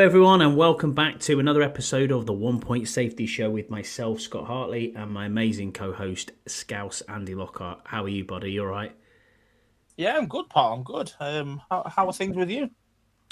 everyone, and welcome back to another episode of the One Point Safety Show with myself, Scott Hartley, and my amazing co-host, Scouse Andy Lockhart. How are you, buddy? You all right? Yeah, I'm good, Paul. I'm good. How are things with you?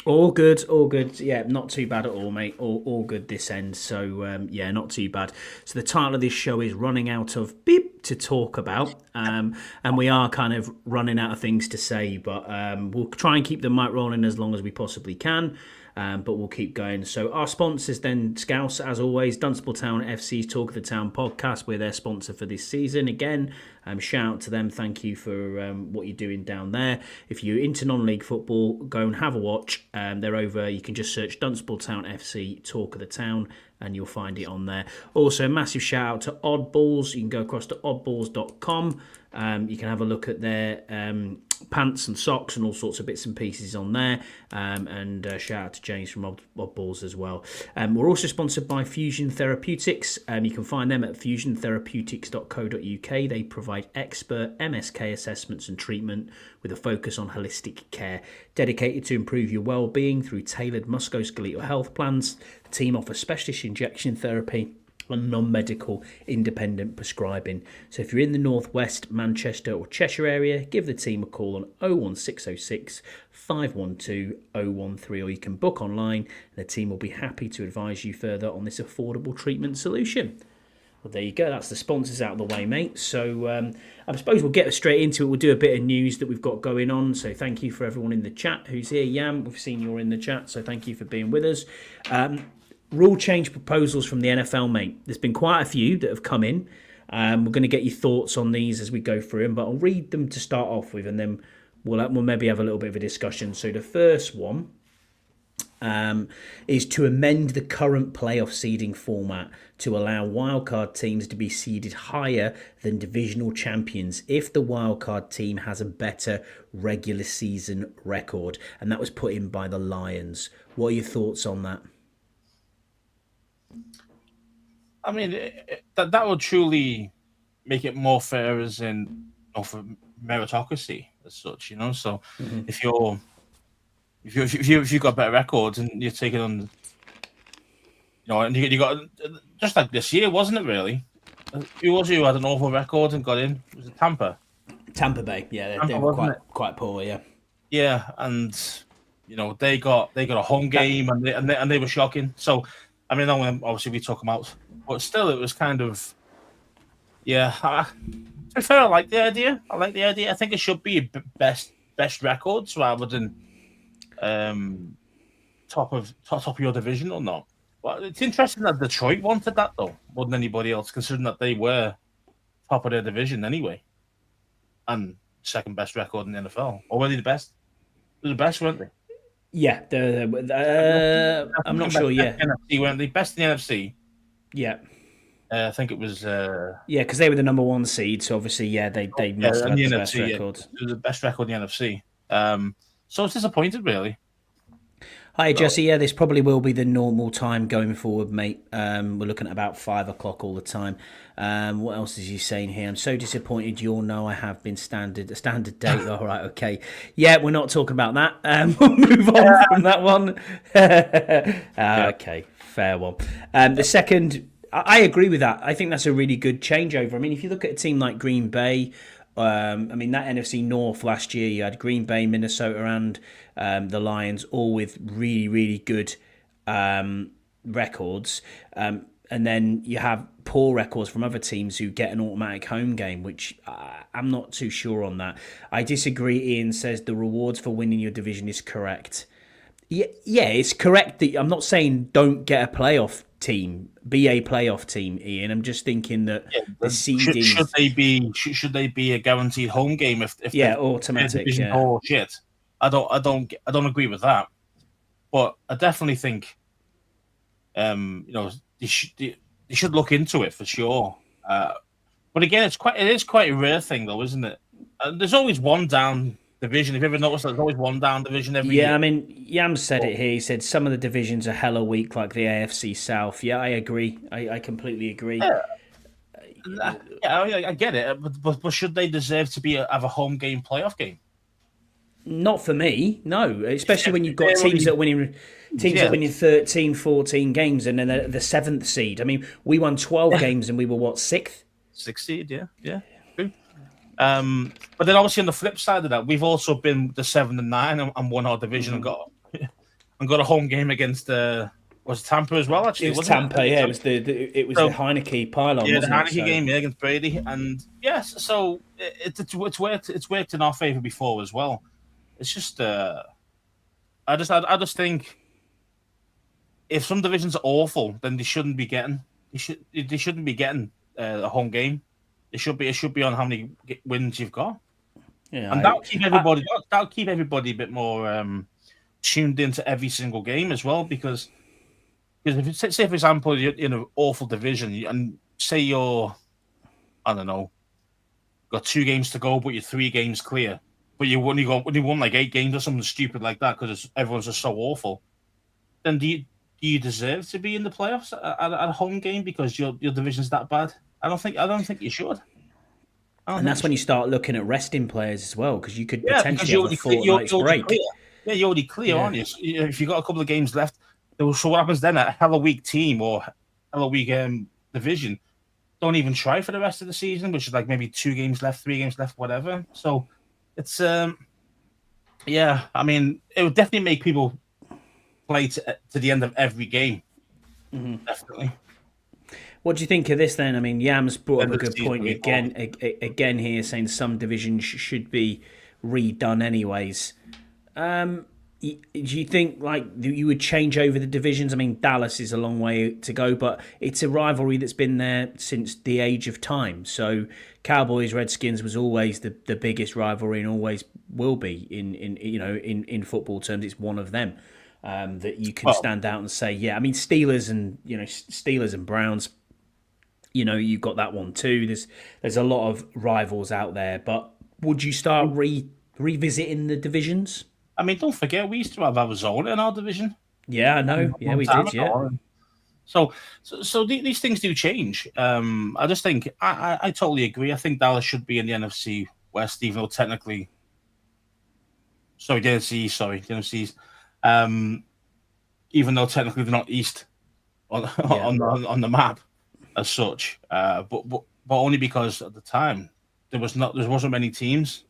All good, all good. Yeah, not too bad at all, mate. All good this end. So, yeah, not too bad. So, the title of this show is Running Out of Beep to Talk About. And we are kind of running out of things to say, but we'll try and keep the mic rolling as long as we possibly can. But we'll keep going. So our sponsors then, Scouse, as always, Dunstable Town FC's Talk of the Town podcast. We're their sponsor for this season. Again, shout out to them. Thank you for what you're doing down there. If you're into non-league football, go and have a watch. They're over. You can just search Dunstable Town FC Talk of the Town and you'll find it on there. Also, a massive shout out to Oddballs. You can go across to oddballs.com. You can have a look at their pants and socks and all sorts of bits and pieces on there. And shout out to James from Oddballs as well. We're also sponsored by Fusion Therapeutics. You can find them at fusiontherapeutics.co.uk. They provide expert MSK assessments and treatment with a focus on holistic care, dedicated to improve your well-being through tailored musculoskeletal health plans. The team offers specialist injection therapy and non-medical independent prescribing. So if you're in the Northwest, Manchester or Cheshire area, give the team a call on 01606 512 013, or you can book online and the team will be happy to advise you further on this affordable treatment solution. Well, there you go. That's the sponsors out of the way, mate. So I suppose we'll get straight into it. We'll do a bit of news that we've got going on. So thank you for everyone in the chat who's here. Yam, we've seen you're in the chat, so thank you for being with us. Rule change proposals from the NFL, mate. There's been quite a few that have come in. We're going to get your thoughts on these as we go through them, but I'll read them to start off with, and then we'll maybe have a little bit of a discussion. So the first one is to amend the current playoff seeding format to allow wildcard teams to be seeded higher than divisional champions if the wildcard team has a better regular season record. And that was put in by the Lions. What are your thoughts on that? I mean, that would truly make it more fair, as in, for meritocracy as such. So if you've got better records and you're taking on, and you got just like this year, wasn't it? Really, who was it who had an awful record and got in? Was it Tampa? Tampa Bay, yeah, they were quite poor, yeah. Yeah, and they got a home game and they were shocking. So. I mean, obviously we talk about, but still, it was kind of, yeah. To be fair, I like the idea. I think it should be best records rather than top of your division or not. But it's interesting that Detroit wanted that though more than anybody else, considering that they were top of their division anyway, and second best record in the NFL. Already the best. They're the best, weren't they? Yeah, I'm not sure. Yeah, NFC, weren't they? Best in the NFC. Yeah, I think it was. Yeah, because they were the number one seed, so obviously, yeah, they must have the NFC, best record. It was the best record in the NFC. So it's disappointed, really. Hi, Jesse. Yeah, this probably will be the normal time going forward, mate. We're looking at about 5 o'clock all the time. What else is he saying here? I'm so disappointed. You'll know I have been standard date. All right, okay. Yeah, we're not talking about that. We'll move on from that one. Okay, fair one. The second, I agree with that. I think that's a really good changeover. I mean, if you look at a team like Green Bay, I mean, that NFC North last year, you had Green Bay, Minnesota, and the Lions, all with really, really good records. And then you have poor records from other teams who get an automatic home game, which I'm not too sure on that. I disagree. Ian says the rewards for winning your division is correct. Yeah, it's correct. I'm not saying don't get a playoff team, be a playoff team, Ian. I'm just thinking that the seeding should they be a guaranteed home game if automatic. Yeah. Oh shit. I don't agree with that. But I definitely think they should look into it for sure. But again, it is quite a rare thing though, isn't it? There's always one down division. If you ever noticed, there's always one down division every year. Yeah, I mean, Yam said it here. He said some of the divisions are hella weak, like the AFC South. Yeah, I agree. I completely agree. I get it. But should they deserve to have a home game playoff game? Not for me, no. Especially when you've got They're teams only- that are winning. Teams that Yeah. are winning 13, 14 games, and then the seventh seed. I mean, we won 12 games, and we were what, sixth? Succeed, yeah, true. But then obviously on the flip side of that, we've also been the 7 and 9 and won our division and got a home game against was Tampa as well. Actually, It was wasn't Tampa, it? yeah. It was the Heineke pylon, Yeah, the wasn't Heineke it? So, game, yeah, against Brady, and yes, so it's worked in our favor before as well. It's just I just think if some divisions are awful, then they shouldn't be getting they shouldn't be getting a home game. It should be on how many wins you've got, yeah, and that'll keep everybody a bit more tuned into every single game as well. Because if you say for example you're in an awful division and say you're I don't know got 2 games to go but you're 3 games clear, but you won like 8 games or something stupid like that because everyone's just so awful, then do you deserve to be in the playoffs at a home game because your division's that bad? I don't think you should. and that's when you start looking at resting players as well, because you could because potentially have a fortnight's break. Clear. Yeah, you're already clear, aren't you? So if you've got a couple of games left, so what happens then? A hella weak team or hella weak division don't even try for the rest of the season, which is like maybe 2 games left, 3 games left, whatever. So it's yeah, I mean, it would definitely make people play to the end of every game. Mm-hmm. Definitely. What do you think of this then? I mean, Yams brought up a good point Season again here, saying some divisions should be redone anyways. Do you think like you would change over the divisions? I mean, Dallas is a long way to go, but it's a rivalry that's been there since the age of time. So Cowboys Redskins was always the biggest rivalry and always will be in football terms. It's one of them that you can stand out and say, yeah. I mean, Steelers and Browns. You've got that one too. There's a lot of rivals out there, but would you start revisiting the divisions? I mean, don't forget we used to have Arizona in our division. Yeah, I know. Yeah, we did. Yeah. So these things do change. I just think I totally agree. I think Dallas should be in the NFC West, even though technically, the NFC. Even though technically they're not East on the map as such, but only because at the time there wasn't many teams.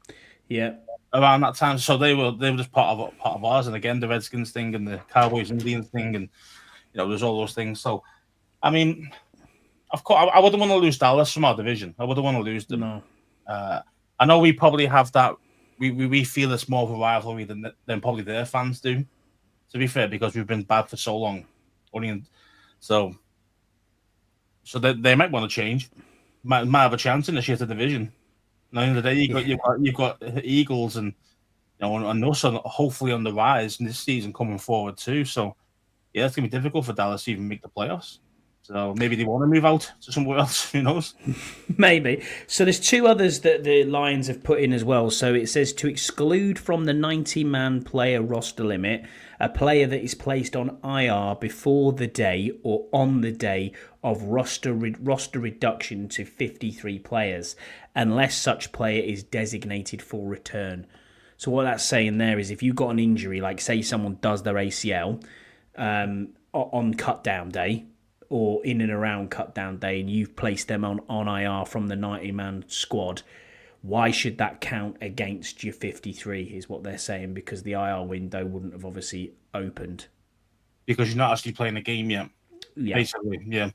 Yeah. Around that time, so they were just part of ours, and again the Redskins thing and the Cowboys Indians thing, and there's all those things. So, I mean, of course, I wouldn't want to lose Dallas from our division. I wouldn't want to lose them. No. I know we probably have that. We feel it's more of a rivalry than probably their fans do. To be fair, because we've been bad for so long, so they might want to change. Might have a chance in the shit division. At the end of the day, you've got Eagles and and us hopefully on the rise in this season coming forward too. So yeah, it's gonna be difficult for Dallas to even make the playoffs. So maybe they want to move out to somewhere else. Who knows? Maybe. So there's 2 others that the Lions have put in as well. So it says to exclude from the 90-man player roster limit a player that is placed on IR before the day or on the day of roster reduction to 53 players, unless such player is designated for return. So what that's saying there is if you've got an injury, like say someone does their ACL on cut down day, or in and around cut down day, and you've placed them on IR from the 90-man squad, why should that count against your 53 is what they're saying, because the IR window wouldn't have obviously opened. Because you're not actually playing a game yet. Yeah. Basically, yeah.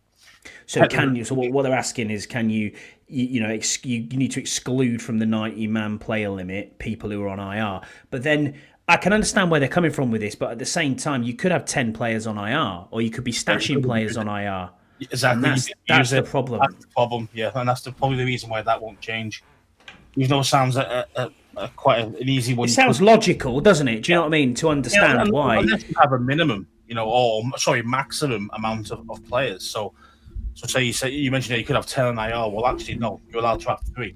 So can you? So what they're asking is, can you need to exclude from the 90-man player limit people who are on IR? But then I can understand where they're coming from with this, but at the same time, you could have 10 players on IR, or you could be stashing players on IR. Exactly. And that's the problem. That's the problem, yeah. And that's probably the reason why that won't change. Even though it sounds quite an easy one. It sounds logical, doesn't it? Do you know what I mean? To understand why. Unless you have a minimum, maximum amount of players. So say you mentioned that you could have 10 on IR. Well, actually, no, you're allowed to have 3.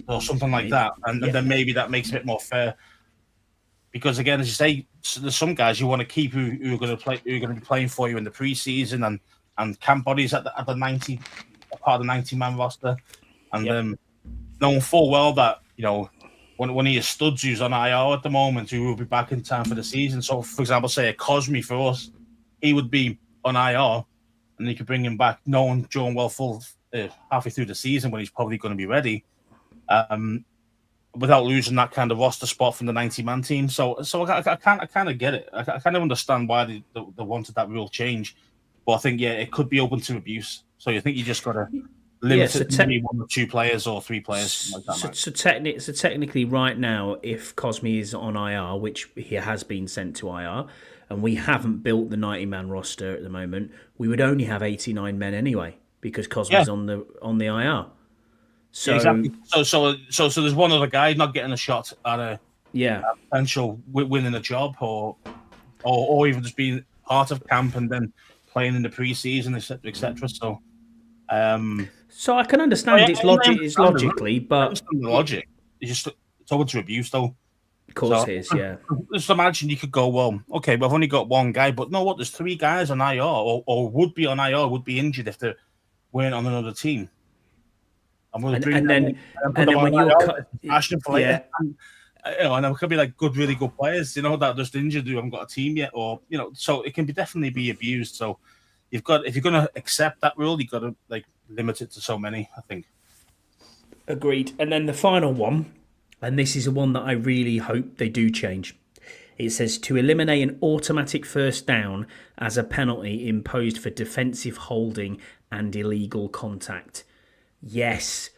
Or something like that. And then maybe that makes it a bit more fair. Because again, as you say, there's some guys you want to keep who are going to be playing for you in the preseason and camp bodies at the 90 part of the 90-man roster, and knowing full well that one of your studs who's on IR at the moment, who will be back in time for the season. So, for example, say a Cosme for us, he would be on IR, and you could bring him back, knowing Joan well full halfway through the season when he's probably going to be ready, without losing that kind of roster spot from the 90-man team. So I kind of get it. I kind of understand why they wanted that rule change, but I think it could be open to abuse. So you think you just got to limit it to maybe 1 or 2 players or 3 players. Like that, so technically, right now, if Cosme is on IR, which he has been sent to IR, and we haven't built the 90-man roster at the moment, we would only have 89 men anyway because Cosme's on the IR. So exactly. So there's one other guy not getting a shot at a potential winning a job or even just being part of camp and then playing in the preseason, etc. So I can understand it's logically, but the logic it's open to abuse though. Of course, it is. Yeah. Just imagine you could go, well, okay, we've only got 1 guy, but no, what? There's 3 guys on IR or would be on IR, would be injured if they weren't on another team. And then when you're passion for and it could be like really good players, that are just injured who haven't got a team yet, or so it can definitely be abused. So if you're going to accept that rule, you've got to limit it to so many, I think. Agreed. And then the final one, and this is the one that I really hope they do change. It says to eliminate an automatic first down as a penalty imposed for defensive holding and illegal contact. Yes,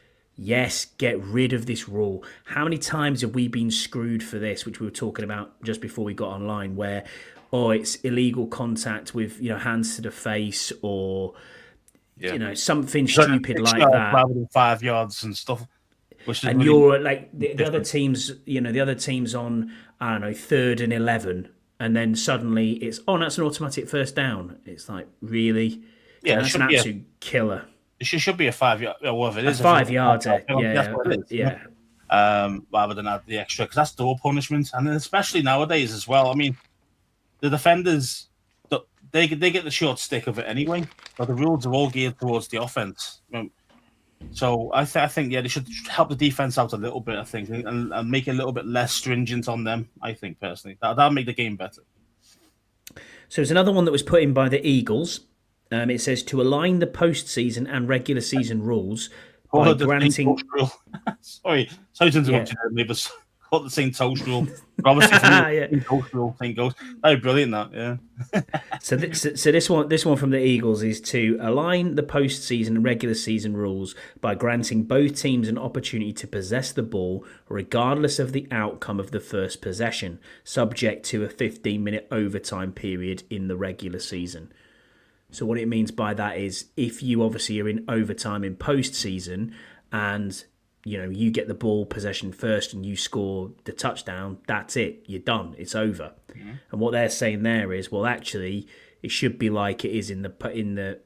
get rid of this rule. How many times have we been screwed for this, which we were talking about just before we got online, where it's illegal contact with hands to the face or something stupid like that, rather than 5 yards and stuff. And you're like the other teams, the other teams on, I don't know, 3rd and 11, and then suddenly it's that's an automatic first down. It's like, really? Yeah, that's an absolute killer. It should be a 5 yard, or whatever it is. 5 yards, yeah. Rather than add the extra, because that's double punishment, and then especially nowadays as well. I mean, the defenders, they get the short stick of it anyway, but the rules are all geared towards the offense. So I think they should help the defense out a little bit. I think and make it a little bit less stringent on them. I think personally that'll make the game better. So there's another one that was put in by the Eagles. It says to align the postseason and regular season rules by granting. Sorry to interrupt you, but called the same toast rule. Obviously, toast rule thing goes. Oh, brilliant! That So this one from the Eagles is to align the postseason and regular season rules by granting both teams an opportunity to possess the ball, regardless of the outcome of the first possession, subject to a 15-minute overtime period in the regular season. So what it means by that is if you obviously are in overtime in postseason and you get the ball possession first and you score the touchdown, that's it. You're done. It's over. Mm-hmm. And what they're saying there is, well, actually, it should be like it is in the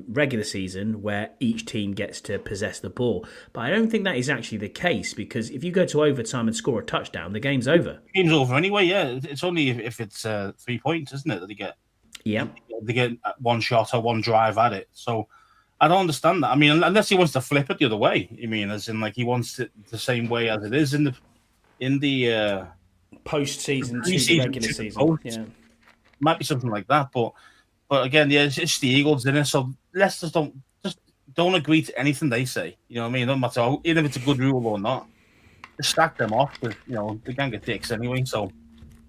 regular season where each team gets to possess the ball. But I don't think that is actually the case, because if you go to overtime and score a touchdown, the game's over. The game's over anyway, yeah. It's only if it's 3 points, isn't it, that they get? Yeah. They get 1 shot or 1 drive at it. So I don't understand that. I mean, unless he wants to flip it the other way. You mean, as in, like, he wants it the same way as it is in the postseason to the regular season. Yeah, might be something like that. But again, yeah, it's the Eagles in it. So let's just don't agree to anything they say. You know what I mean? It doesn't matter even if it's a good rule or not. Just stack them off. Because, they can't get dicks anyway. So.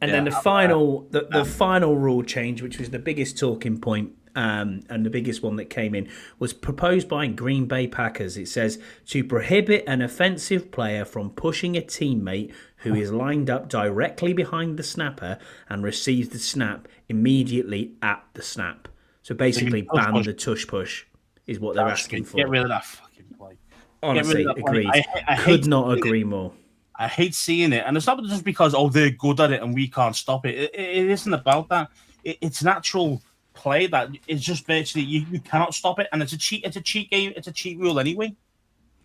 And then the final rule change, which was the biggest talking point, and the biggest one that came in, was proposed by Green Bay Packers. It says to prohibit an offensive player from pushing a teammate who is lined up directly behind the snapper and receives the snap immediately at the snap. So basically, ban the tush push is what they're asking for. Get rid of that fucking play. Honestly, agreed. I could not agree more. I hate seeing it, and it's not just because they're good at it and we can't stop it. It isn't about that. It's natural play that is just virtually you cannot stop it, and it's a cheat. It's a cheat game. It's a cheat rule anyway.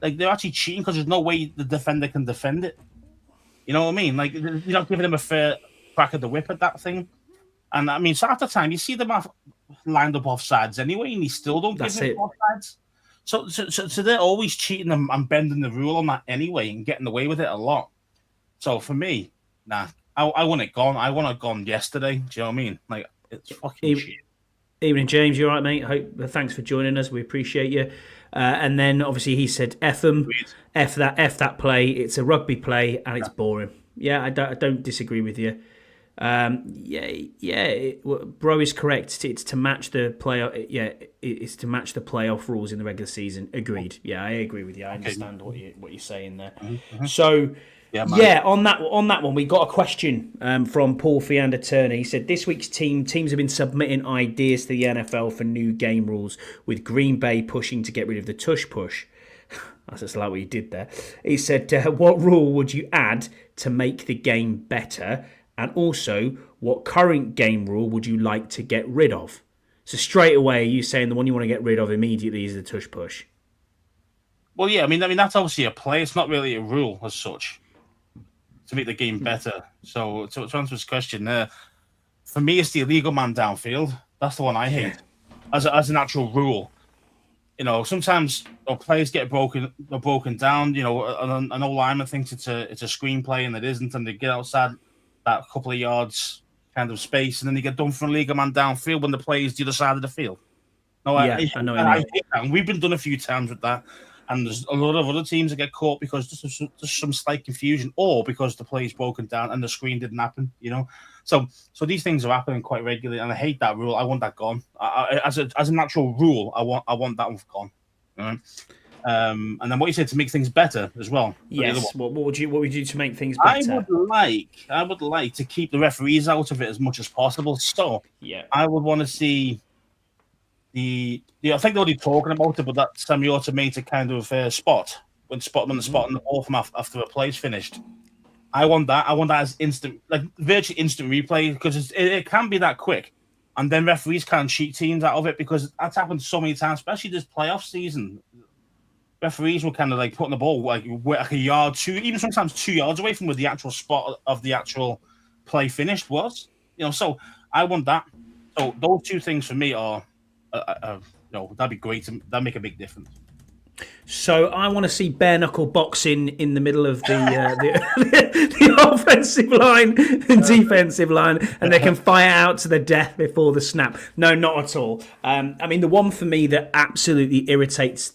Like, they're actually cheating because there's no way the defender can defend it. You know what I mean? Like, you're not giving them a fair crack at the whip at that thing. And I mean, so after time, you see them lined up off sides anyway, and you still don't give them off sides. So they're always cheating and bending the rule on that anyway and getting away with it a lot. So for me, nah, I want it gone. I want it gone yesterday. Do you know what I mean? Like, it's fucking shit. Evening, James. You all right, mate? Thanks for joining us. We appreciate you. And then obviously he said, "F them, f that play. It's a rugby play and it's boring." Yeah, I don't disagree with you. Bro is correct. It's to match the play. Yeah, it's to match the playoff rules in the regular season. Agreed. Yeah, I agree with you. I understand what you're saying there. So. Yeah, on that one, we got a question from Paul Fiander Turner. He said this week's teams have been submitting ideas to the NFL for new game rules, with Green Bay pushing to get rid of the tush push. That's just like what you did there. He said, what rule would you add to make the game better? And also, what current game rule would you like to get rid of? So straight away, are you saying the one you want to get rid of immediately is the tush push? Well, yeah, I mean that's obviously a play. It's not really a rule as such to make the game better. So to answer this question, for me, it's the illegal man downfield. That's the one I hate as an actual rule. You know, sometimes players get broken down. You know, an old lineman thinks it's a screenplay and it isn't, and they get outside that couple of yards kind of space, and then they get done for a illegal man downfield when the play is the other side of the field. No, I know. I hate that, and we've been done a few times with that. And there's a lot of other teams that get caught because there's some slight confusion, or because the play is broken down and the screen didn't happen. You know, so these things are happening quite regularly, and I hate that rule. I want that gone. As a natural rule, I want that one gone. Right? And then what you said to make things better as well. Yes. What would you do to make things better? I would like to keep the referees out of it as much as possible. So I would want to see. I think they're already talking about it, but that semi-automated kind of spot when spotting the ball from after a play's finished. I want that as instant, like virtually instant replay, because it can be that quick, and then referees can't cheat teams out of it, because that's happened so many times, especially this playoff season. Referees were kind of like putting the ball like a yard, even sometimes 2 yards away from where the actual spot of the actual play finished was. You know, so I want that. So those two things for me are. That'd be great. That'd make a big difference. So I want to see bare knuckle boxing in the middle of the offensive line and defensive line, and they can fight out to the death before the snap. No, not at all. I mean, the one for me that absolutely irritates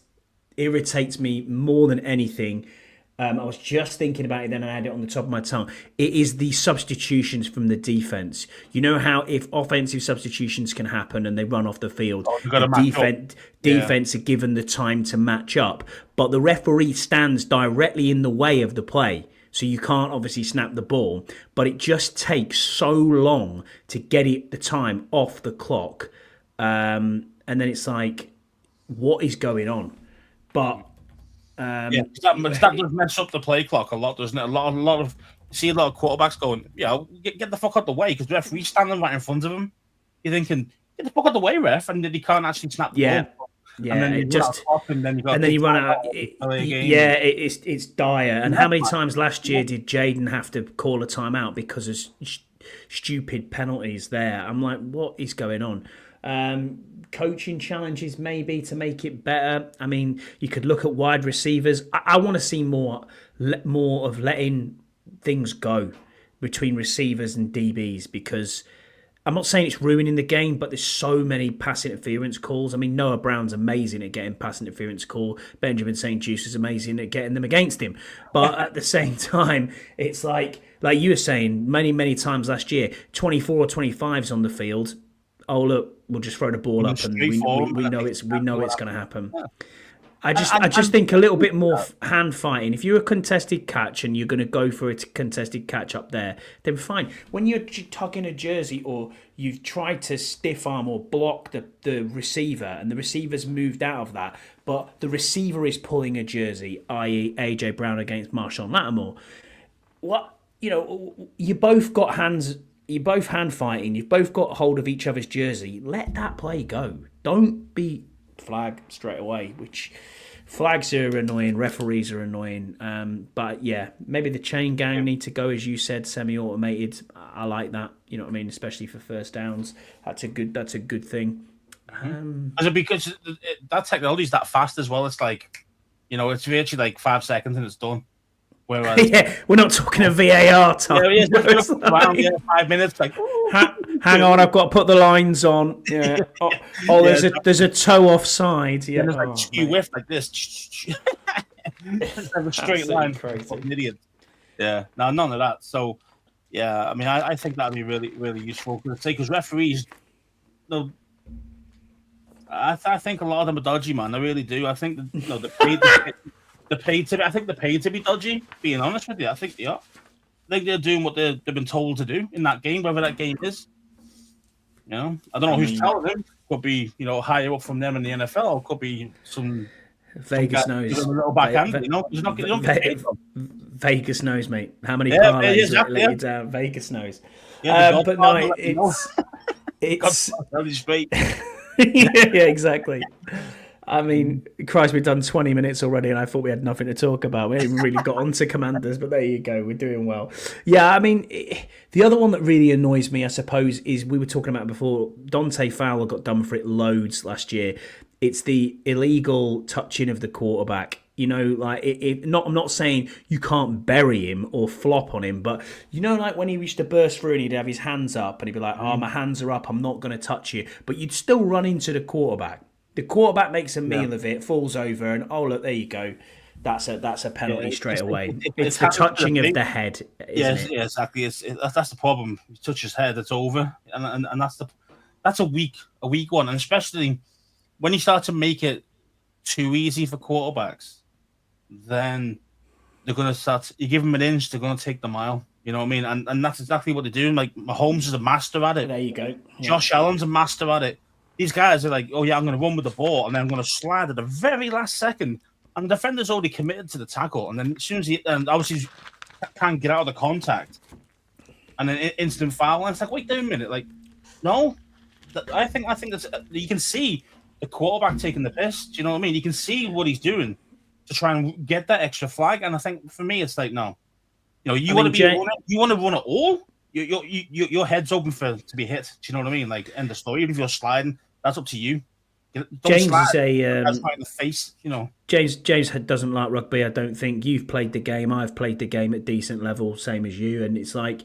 me more than anything. I was just thinking about it then, I had it on the top of my tongue. It is the substitutions from the defense. You know how if offensive substitutions can happen and they run off the field, the defense are given the time to match up, but the referee stands directly in the way of the play. So you can't obviously snap the ball, but it just takes so long to get it the time off the clock. And then it's like, what is going on? But that does mess up the play clock a lot, doesn't it? A lot of see a lot of quarterbacks going, get the fuck out the way, because the referee's standing right in front of him. You're thinking, get the fuck out the way, ref, and then he can't actually snap the ball. Yeah, and then you run out. It's dire. And how many times last year did Jaden have to call a timeout because of stupid penalties there? I'm like, what is going on? Coaching challenges maybe to make it better. I mean, you could look at wide receivers. I want to see more of letting things go between receivers and DBs, because I'm not saying it's ruining the game, but there's so many pass interference calls. I mean, Noah Brown's amazing at getting pass interference call. Benjamin St. Just is amazing at getting them against him. But at the same time, it's like you were saying many times last year, 24 or 25s on the field. Oh, look, we'll just throw the ball up and we know it's going to happen. I just think a little bit more hand fighting. If you're a contested catch and you're going to go for a contested catch up there, then fine. When you're tugging a jersey, or you've tried to stiff arm or block the receiver, and the receiver's moved out of that, but the receiver is pulling a jersey, i.e. AJ Brown against Marshawn Lattimore. You both got hands. You're both hand fighting. You've both got hold of each other's jersey. Let that play go. Don't be flag straight away, which flags are annoying, referees are annoying. But yeah, maybe the chain gang need to go, as you said, semi-automated. I like that. You know what I mean? Especially for first downs. That's a good thing. Because that technology is that fast as well. It's like, it's virtually like 5 seconds and it's done. Whereas, Yeah, we're not talking a VAR time. yeah, where just it's around, like, 5 minutes, like, hang on, I've got to put the lines on. Yeah. Oh, yeah, there's a toe offside. Yeah. then there's like Oh, you mate. whiff like this, have a straight Absolutely line. crazy. Fucking idiot. Yeah, no, none of that. So, yeah, I mean, I think that'd be really, really useful because referees, no, I think a lot of them are dodgy, man. I really do. I think they're paid to. I think they're paid to be dodgy. Being honest with you, I think they are. I think they're doing what they've been told to do in that game, whatever that game is. You know, I don't know who's telling them. Could be, higher up from them in the NFL, or could be some Vegas guy knows. giving them a little backhand. He's not they don't get paid for. Vegas knows, mate. How many Yeah, parlays exactly, let you down? Vegas knows. Yeah, But no, it's God, he's straight. yeah, exactly. I mean, Christ, we've done 20 minutes already, and I thought we had nothing to talk about. We haven't really got onto Commanders, but there you go. We're doing well. Yeah, I mean, the other one that really annoys me, I suppose, is we were talking about before. Dante Fowler got done for it loads last year. It's the illegal touching of the quarterback. Like I'm not saying you can't bury him or flop on him, but like when he used to burst through and he'd have his hands up and he'd be like, "Oh, my hands are up. I'm not going to touch you," but you'd still run into the quarterback. The quarterback makes a meal of it, falls over, and oh look, there you go. That's a penalty straight away. It's the touching of the head. Yeah, exactly. That's the problem. You touch his head, it's over, and that's a weak one, and especially when you start to make it too easy for quarterbacks, then they're going to start. You give them an inch, they're going to take the mile. You know what I mean? And that's exactly what they're doing. Like Mahomes is a master at it. There you go. Yeah. Josh Allen's a master at it. These guys are like, oh yeah, I'm going to run with the ball, and then I'm going to slide at the very last second, and the defender's already committed to the tackle, and then as soon as and obviously can't get out of the contact, and then instant foul, and it's like, wait a minute, like, no, I think that's you can see the quarterback taking the piss. Do you know what I mean? You can see what he's doing to try and get that extra flag, and I think for me, it's like, no, you want to run it all. Your head's open to be hit. Do you know what I mean? Like, end of story. Even if you're sliding, that's up to you. James is that's right in the face. James doesn't like rugby. I don't think. You've played the game. I've played the game at decent level, same as you. And it's like,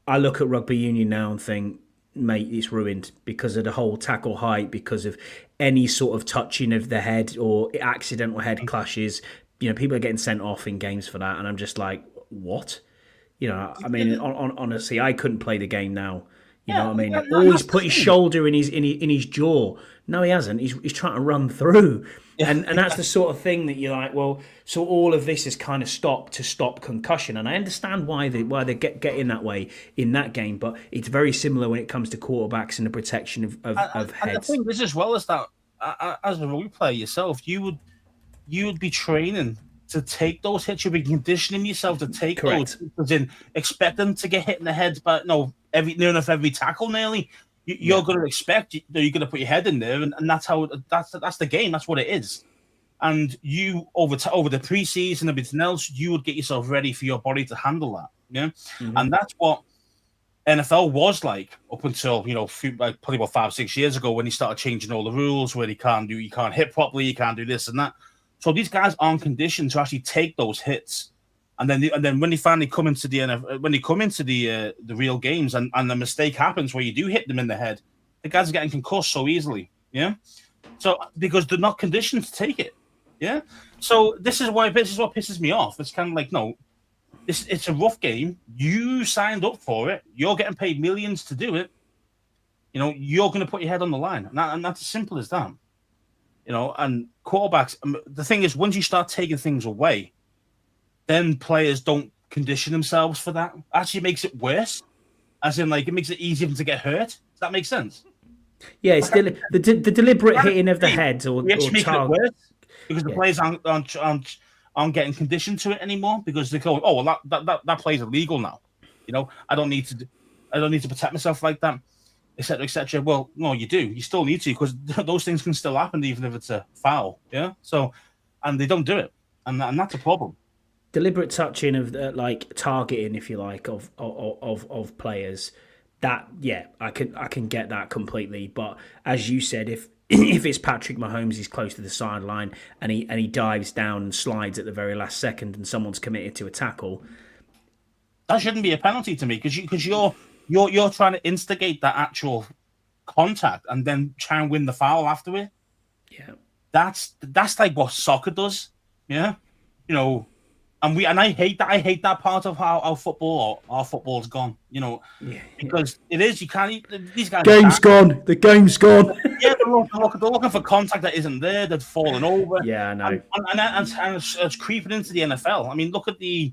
I look at rugby union now and think, mate, it's ruined because of the whole tackle height, because of any sort of touching of the head or accidental head clashes. People are getting sent off in games for that, and I'm just like, what? I mean, honestly, I couldn't play the game now. You know what I mean? Always put his shoulder in his jaw. No, he hasn't. He's trying to run through, and that's the sort of thing that you're like, well, so all of this is kind of stopped to stop concussion, and I understand why they get in that way in that game, but it's very similar when it comes to quarterbacks and the protection of heads. And the thing is, as well as that, as a rugby player yourself, you would be training to take those hits. You'll be conditioning yourself to take Correct. those, as in expect them to get hit in the head, but no, near enough every tackle nearly. You're going to expect you're going to put your head in there, and that's how that's the game. That's what it is. And you over the preseason and everything else, you would get yourself ready for your body to handle that. Yeah, and that's what NFL was like up until probably about 5-6 years ago when he started changing all the rules where you can't hit properly, you can't do this and that. So these guys aren't conditioned to actually take those hits, and then when they finally come into the NFL, when they come into the real games, and the mistake happens where you do hit them in the head, the guys are getting concussed so easily. Yeah, so because they're not conditioned to take it. Yeah, so this is what pisses me off. It's kind of like, no, it's a rough game. You signed up for it. You're getting paid millions to do it. You're going to put your head on the line, and that's as simple as that. And quarterbacks, the thing is, once you start taking things away, then players don't condition themselves for that. Actually, it makes it worse. As in, like, it makes it easier for them to get hurt. Does that make sense? Yeah, it's the deliberate hitting of the head or target. It worse because the players aren't getting conditioned to it anymore because they're going, oh, well, that play's illegal now. I don't need to protect myself like that. Etc. Etc. Well, no, you do. You still need to, because those things can still happen even if it's a foul. Yeah. So, and they don't do it, and that's a problem. Deliberate touching of like targeting, if you like, of players. That I can get that completely. But as you said, if it's Patrick Mahomes, he's close to the sideline and he dives down and slides at the very last second, and someone's committed to a tackle. That shouldn't be a penalty to me because you're trying to instigate that actual contact and then try and win the foul after it. Yeah, that's like what soccer does. Yeah, and I hate that. I hate that part of how our football's gone. Because it is. You can't. These guys. Game's gone. The game's gone. Yeah, they're looking for contact that isn't there. They're falling over. Yeah, I know. And it's creeping into the NFL. I mean, look at the.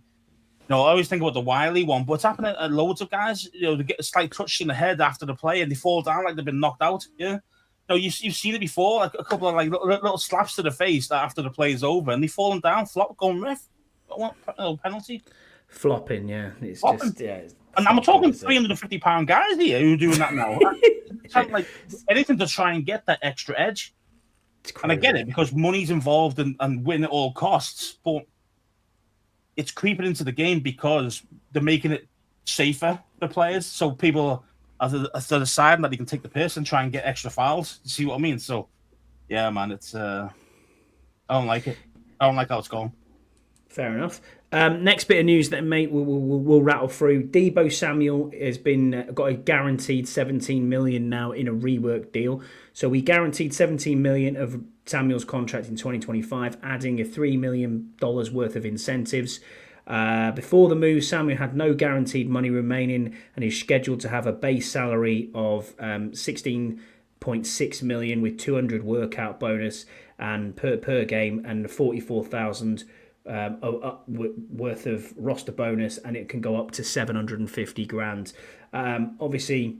I always think about the Wiley one, but it's happening at loads of guys. They get a slight touch in the head after the play and they fall down like they've been knocked out. Yeah. You've seen it before, like a couple of like little slaps to the face after the play is over, and they falling down, flop, going ref. Penalty. Flopping, yeah. It's Flopping. just, yeah. And I'm talking 350-pound guys here who are doing that now. It's like anything to try and get that extra edge. And I get it because money's involved and win at all costs, but it's creeping into the game because they're making it safer for players. So people are deciding that they can take the piss and try and get extra fouls. You see what I mean? So, yeah, man, it's I don't like it. I don't like how it's going. Fair enough. Next bit of news that we'll rattle through. Deebo Samuel has got a guaranteed 17 million now in a rework deal. So we guaranteed 17 million of Samuel's contract in 2025, adding a $3 million worth of incentives. Before the move, Samuel had no guaranteed money remaining and is scheduled to have a base salary of 16.6 million with 200 workout bonus and per game and 44,000 worth of roster bonus, and it can go up to 750 grand. Obviously,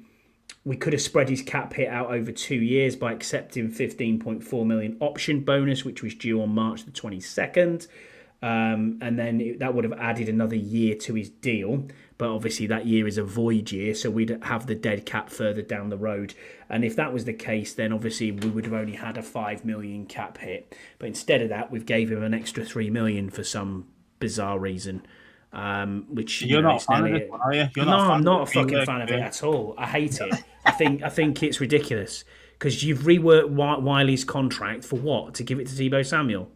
we could have spread his cap hit out over 2 years by accepting 15.4 million option bonus, which was due on March the 22nd. And then that would have added another year to his deal. But obviously that year is a void year, so we'd have the dead cap further down the road. And if that was the case, then obviously we would have only had a 5 million cap hit. But instead of that, we've gave him an extra 3 million for some bizarre reason. Which you're not a fan of it, are you? I'm not a fucking fan of it at all. I hate it. I think it's ridiculous because you've reworked Wiley's contract for what? To give it to Deebo Samuel?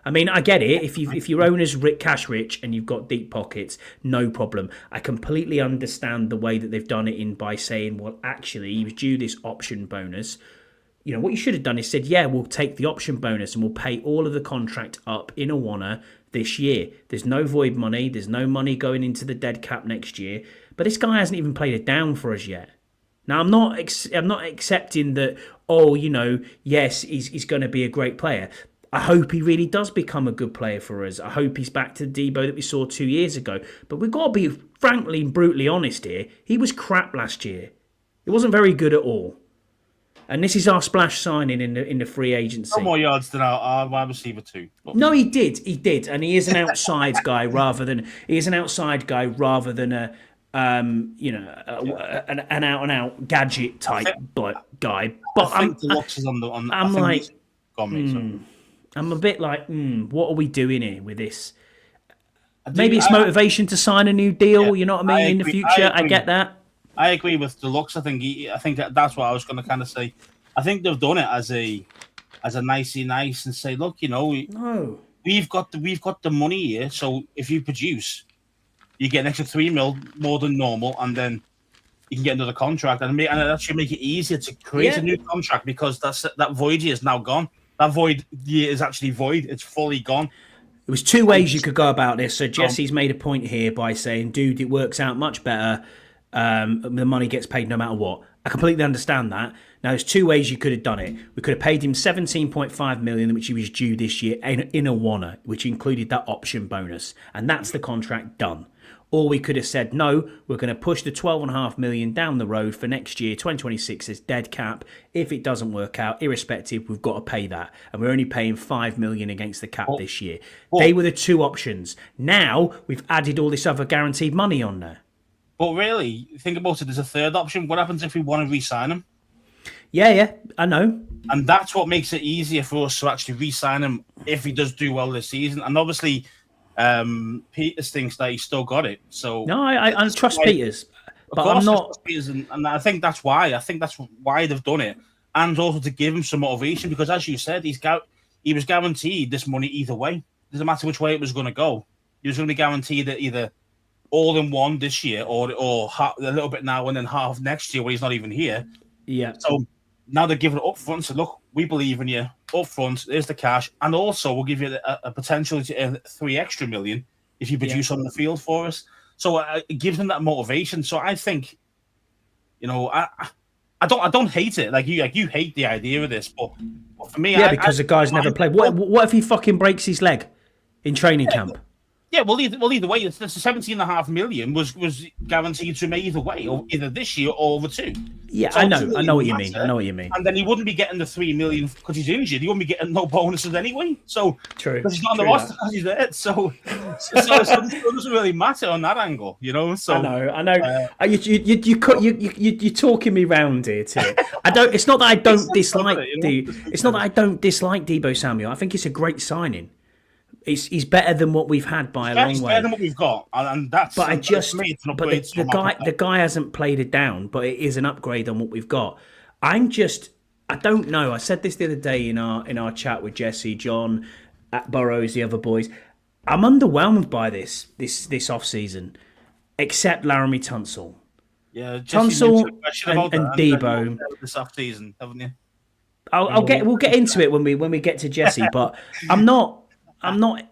I mean, I get it. If your owner's cash rich and you've got deep pockets, no problem. I completely understand the way that they've done it by saying, well, actually, he was due this option bonus. What you should have done is said, yeah, we'll take the option bonus and we'll pay all of the contract up in Awana this year. There's no void money. There's no money going into the dead cap next year. But this guy hasn't even played it down for us yet. Now, I'm not accepting that, yes, he's going to be a great player. I hope he really does become a good player for us. I hope he's back to the Deebo that we saw 2 years ago. But we've got to be frankly and brutally honest here. He was crap last year. It wasn't very good at all. And this is our splash signing in the free agency. No more yards than our wide receiver too. No, he did, and he is an outside guy rather than an an out and out gadget type guy. But I think Deluxe is on. I'm like, I'm a bit like, what are we doing here with this? Maybe it's motivation to sign a new deal. Yeah, you know what I mean? In the future, I get that. I agree with Deluxe. I think that's what I was going to kind of say. I think they've done it as a nicey nice and say, look, we've got the money here. So if you produce, you get an extra 3 mil more than normal, and then you can get another contract, and that should make it easier to create a new contract because that void year is now gone. That void year is actually void. It's fully gone. There was 2 ways you could go about this. So Jesse's made a point here by saying, dude, it works out much better. The money gets paid no matter what. I completely understand that. Now, there's 2 ways you could have done it. We could have paid him 17.5 million, which he was due this year in Awana, which included that option bonus. And that's the contract done. Or we could have said, no, we're going to push the 12.5 million down the road for next year, 2026 as dead cap. If it doesn't work out, irrespective, we've got to pay that. And we're only paying 5 million against the cap this year. They were the 2 options. Now we've added all this other guaranteed money on there. But really, think about it, there's a third option. What happens if we want to re-sign him? Yeah, I know. And that's what makes it easier for us to actually re-sign him if he does do well this season. And obviously, Peters thinks that he's still got it. So no, I trust Peters, but I'm not. Peters, and I think that's why. I think that's why they've done it. and also to give him some motivation because, as you said, he was guaranteed this money either way. Doesn't matter which way it was going to go. He was going to be guaranteed it either all in one this year or half, a little bit now and then half next year when he's not even here. Yeah. So now they're giving it up front. So look, we believe in you up front. There's the cash, and also we'll give you a potential 3 extra million if you produce on the field for us. So it gives them that motivation. So I think, I don't hate it. Like you hate the idea of this, but for me, because the guy's never played. What if he fucking breaks his leg in training camp? Yeah, well, either way, the 17.5 million was guaranteed to him either way, or either this year or over 2. Yeah, so I know what you mean. I know what you mean. And then he wouldn't be getting the 3 million because he's injured. He wouldn't be getting no bonuses anyway. So true, because he's not on the roster because he's there. So it doesn't really matter on that angle, So I know. You're talking me round here too. It's not that I don't dislike It's not that I don't dislike Deebo Samuel. I think it's a great signing. He's better than what we've had by a long way. He's better than what we've got, and that's. But the guy hasn't played it down, but it is an upgrade on what we've got. I don't know. I said this the other day in our chat with Jesse, John, at Burrows, the other boys. I'm underwhelmed by this off season, except Laramie Tunsil. Yeah, Tunsil and Deebo this off season, haven't you? We'll get into it when we get to Jesse, but I'm not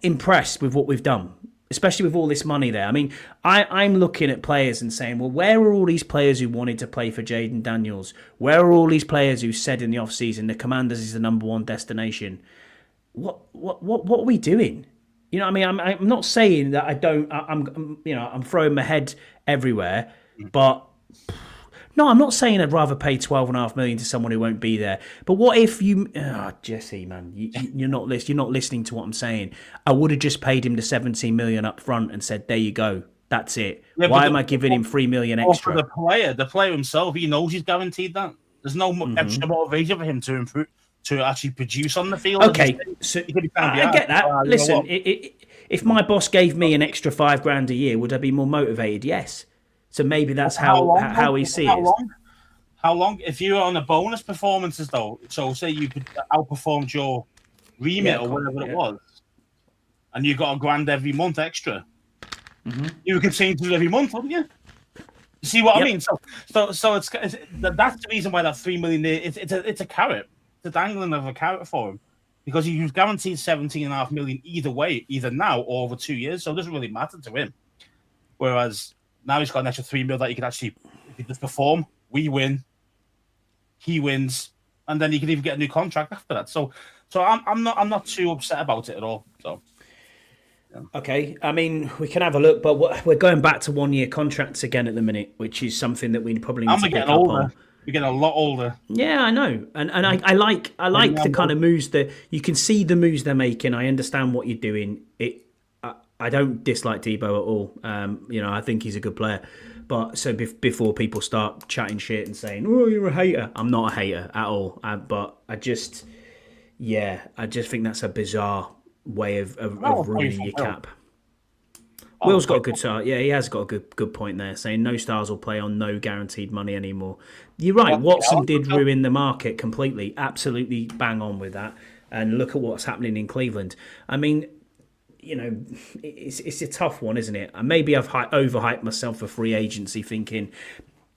impressed with what we've done, especially with all this money there. I mean, I'm looking at players and saying, well, where are all these players who wanted to play for Jaden Daniels? Where are all these players who said in the offseason the Commanders is the number one destination? What are we doing? You know what I mean? I'm not saying that I don't. I'm throwing my head everywhere, but. No, I'm not saying I'd rather pay $12.5 million to someone who won't be there. But what if Jesse, man, you're not listening to what I'm saying. I would have just paid him the $17 million up front and said, there you go, that's it. Yeah, why am I giving him $3 million extra? For the player himself, he knows he's guaranteed that. There's no extra motivation for him to improve, to actually produce on the field. Okay, so I get that. Listen, if my boss gave me an extra $5,000 a year, would I be more motivated? Yes. So maybe that's how he sees it. How long? If you're on a bonus performances, though, so say you could outperformed your remit or whatever it was, and you got $1,000 every month extra, you could change it every month, wouldn't you? You see what I mean? So that's the reason why that $3 million. It's a carrot. It's a dangling of a carrot for him because he was guaranteed $17.5 million either way, either now or over 2 years. So it doesn't really matter to him. Whereas now he's got an extra $3 million that he can actually, if he just perform, we win, he wins, and then he can even get a new contract after that. So I'm not too upset about it at all. So yeah. Okay, I mean we can have a look, but we're going back to 1 year contracts again at the minute, which is something that we probably need to pick up on. We're getting a lot older. Yeah, I know, and I like the kind of moves that you can see the moves they're making. I understand what you're doing. I don't dislike Deebo at all. I think he's a good player. But so before people start chatting shit and saying, "Oh, you're a hater," I'm not a hater at all. But I just think that's a bizarre way of ruining your cap. Will's got a good start. Yeah, he has got a good point there, saying no stars will play on no guaranteed money anymore. You're right. Watson did ruin the market completely. Absolutely bang on with that. And look at what's happening in Cleveland. I mean, it's a tough one, isn't it? And maybe I've overhyped myself for free agency, thinking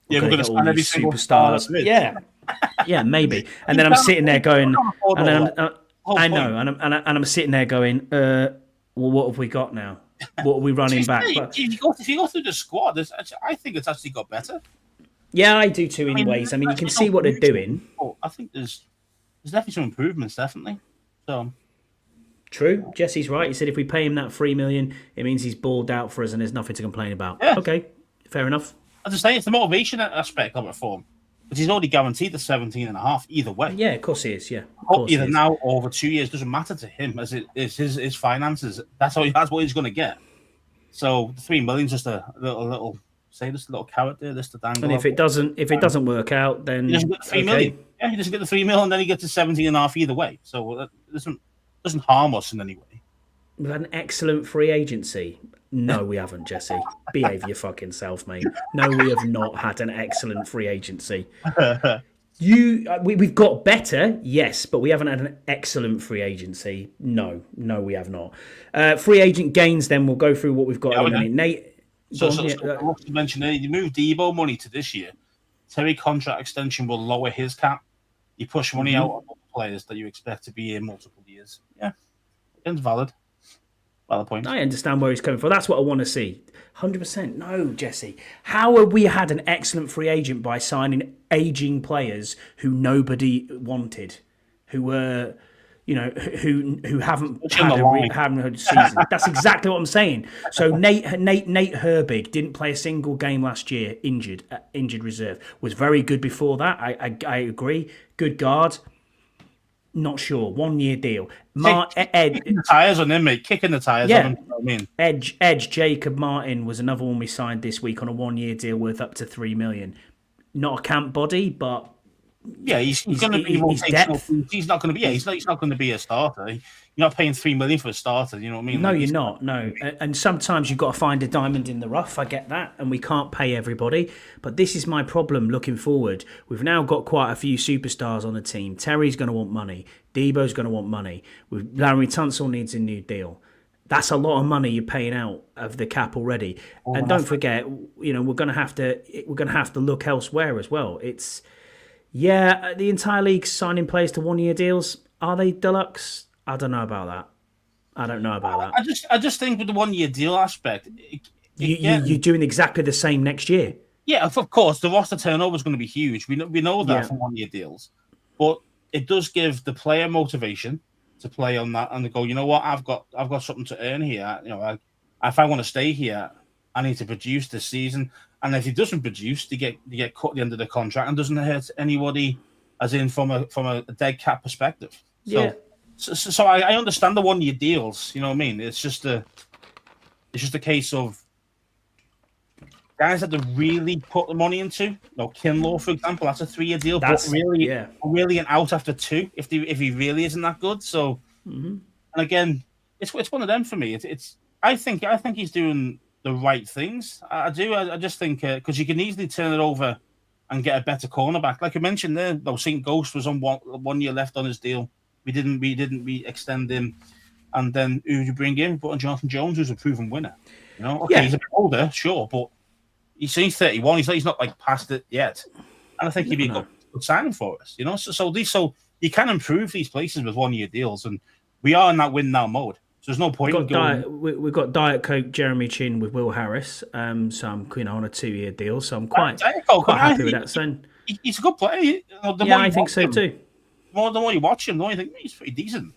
we're going to spend every superstars. Yeah, maybe. And then I'm sitting there going, I'm sitting there going, well, what have we got now? What are we running back? If you go through the squad, I think it's actually got better. Yeah, I do too. In ways, I mean, you can see what they're doing. I think there's definitely some improvements, definitely. So. True. Jesse's right. He said if we pay him that $3 million, it means he's balled out for us and there's nothing to complain about. Yeah. Okay, fair enough. As I say, it's the motivation aspect of it for him. But he's already guaranteed the 17.5 either way. Yeah, of course he is. Yeah, either now or over 2 years doesn't matter to him as it is his finances. That's what he's going to get. So the $3 million is just a little carrot there, just to dangle. And if it doesn't work out, then he doesn't get the $3 million. Yeah, he doesn't get the $3 million, and then he gets the 17.5 either way. So that doesn't harm us in any way. We've had an excellent free agency. No, we haven't, Jesse. Behave your fucking self, mate. No, we have not had an excellent free agency. We've got better, yes, but we haven't had an excellent free agency. No, we have not. Free agent gains. Then we'll go through what we've got at the minute. Nate, so to mention there, you move Debo money to this year. Terry contract extension will lower his cap. You push money out on players that you expect to be in multiple years. Yeah, it's valid. Valid point. I understand where he's coming from. That's what I want to see. 100%. No, Jesse. How have we had an excellent free agent by signing aging players who nobody wanted, who were, who haven't had a season? That's exactly what I'm saying. So Nate Herbig didn't play a single game last year, injured reserve. Was very good before that. I agree. Good guard. Not sure. 1 year deal. Kicking the tires on him, mate. Kicking the tires on him. You know what I mean? Edge Jacob Martin was another one we signed this week on a 1 year deal worth up to $3 million. Not a camp body, but he's going to be depth. He's not going to be. He's not going to be a starter. You're not paying $3 million for a starter. You know what I mean? No, you're not. No, and sometimes you've got to find a diamond in the rough. I get that, and we can't pay everybody. But this is my problem looking forward. We've now got quite a few superstars on the team. Terry's going to want money. Debo's going to want money. Larry Tunsil needs a new deal. That's a lot of money you're paying out of the cap already. And don't forget, we're going to have to look elsewhere as well. The entire league's signing players to 1 year deals. Are they deluxe? I don't know about that. I just think with the 1 year deal aspect, you're doing exactly the same next year. Yeah, of course, the roster turnover is going to be huge. We know that from 1 year deals, but it does give the player motivation to play on that and to go, you know what, I've got something to earn here. If I want to stay here, I need to produce this season. And if he doesn't produce, they get cut at the end of the contract and doesn't hurt anybody, as in from a dead cap perspective. So I understand the 1 year deals. You know what I mean? It's just a case of guys that they really put the money into. Kinlaw, for example, that's a 3 year deal, but really an out after 2 if he really isn't that good. So, and again, it's one of them for me. I think he's doing the right things. I do. I just think because you can easily turn it over and get a better cornerback. Like I mentioned there, St. Ghost was on 1 year left on his deal. We didn't extend him, and then who did you bring in? But Jonathan Jones, who's a proven winner. He's a bit older, sure, but he's 31. He's not like past it yet, and I think he'd be a good signing for us. So you can improve these places with 1 year deals, and we are in that win now mode. So there's no point. We've got Diet Coke Jeremy Chin with Will Harris, so I'm on a 2 year deal. So I'm quite happy with that. So he's a good player. I think so too. The more you watch him, the more you think he's pretty decent.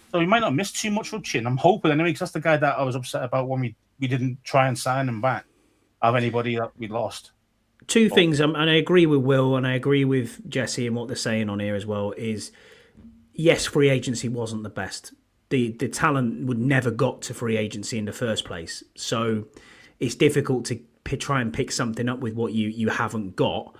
So he might not miss too much from Chin. I'm hoping anyway, because that's the guy that I was upset about when we didn't try and sign him back of anybody that we lost. Two things, and I agree with Will and I agree with Jesse and what they're saying on here as well, is yes, free agency wasn't the best. The talent would never got to free agency in the first place. So it's difficult to try and pick something up with what you haven't got.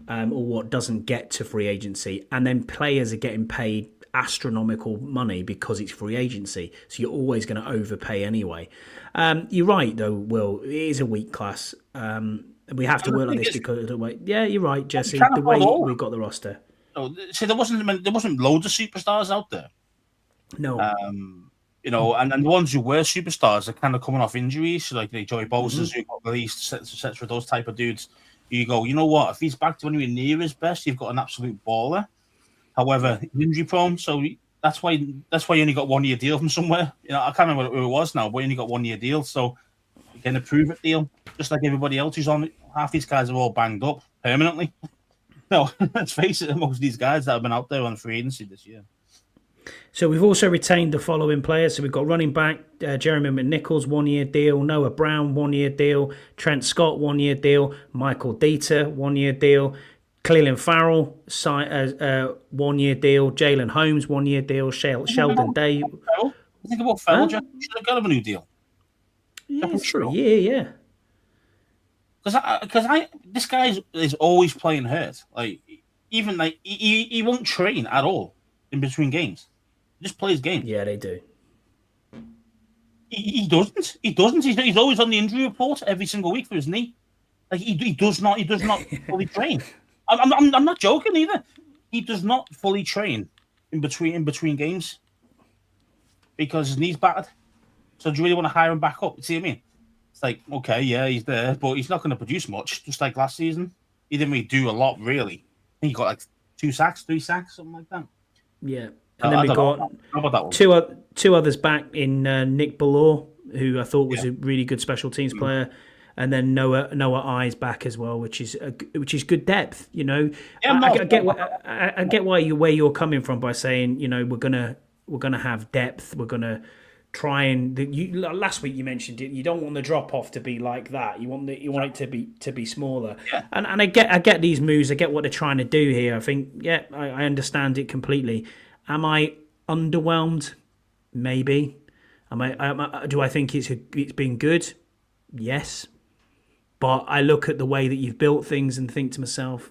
Or what doesn't get to free agency, and then players are getting paid astronomical money because it's free agency, so you're always going to overpay anyway. You're right though, Will. It is a weak class. We have to work like this because of the way. Yeah, you're right, Jesse. The way we got the roster. See, there wasn't loads of superstars out there. No. And the ones who were superstars are kind of coming off injuries, so like Joey Bosa's who got released, etc. Those type of dudes. You go, you know what? If he's back to anywhere near his best, you've got an absolute baller. However, injury prone, so that's why you only got 1 year deal from somewhere. I can't remember who it was now, but you only got 1 year deal, so you can approve it deal, just like everybody else who's on it. Half these guys are all banged up permanently. No, let's face it, most of these guys that have been out there on free agency this year. So we've also retained the following players. So we've got running back Jeremy McNichols, 1 year deal. Noah Brown, 1 year deal. Trent Scott, 1 year deal. Michael Dieter, 1 year deal. Cleveland Farrell, 1 year deal. Jalen Holmes, 1 year deal. Sheldon Day. Think about Farrell. Should have got him a new deal. Yeah, true. Yeah. Because this guy is always playing hurt. Like even like he won't train at all in between games. He just plays games. Yeah, they do. He doesn't. He's always on the injury report every single week for his knee. Like he does not fully train. I'm not joking either. he does not fully train in between games because his knee's battered. So do you really want to hire him back up? You see what I mean? It's like, okay, yeah, he's there, but he's not going to produce much, just like last season. He didn't really do a lot, really. I think he got like 2 sacks, 3 sacks, something like that. Yeah. And then we got how about that one? two others back in Nick Ballor, who I thought was a really good special teams player, and then Noah Eyes back as well, which is good depth. You know, I get where you're coming from by saying, you know, we're gonna have depth. We're gonna try and last week you mentioned it. You don't want the drop off to be like that. You want it to be smaller. Yeah. And I get these moves. I get what they're trying to do here. I think I understand it completely. Am I underwhelmed? Maybe. Do I think it's been good? Yes. But I look at the way that you've built things and think to myself,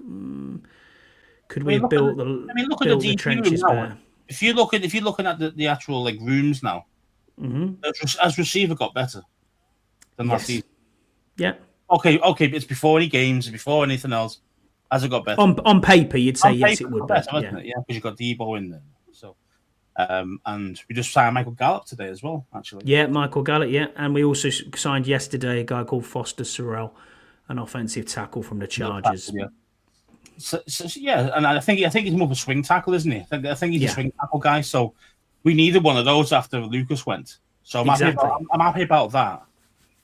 could we have built the trenches better? If you're looking at the actual like rooms now, as receiver got better than last season. Yeah. Okay. It's before any games, before anything else. Has it got better? On paper, you'd say yes, it would. Better, wasn't it? Yeah, because you got Debo in there. So, and we just signed Michael Gallup today as well. Actually. Yeah, Michael Gallup. Yeah, and we also signed yesterday a guy called Foster Sorrell, an offensive tackle from the Chargers. Yeah. So yeah, and I think he's more of a swing tackle, isn't he? I think he's a swing tackle guy. So we needed one of those after Lucas went. So I'm happy about that.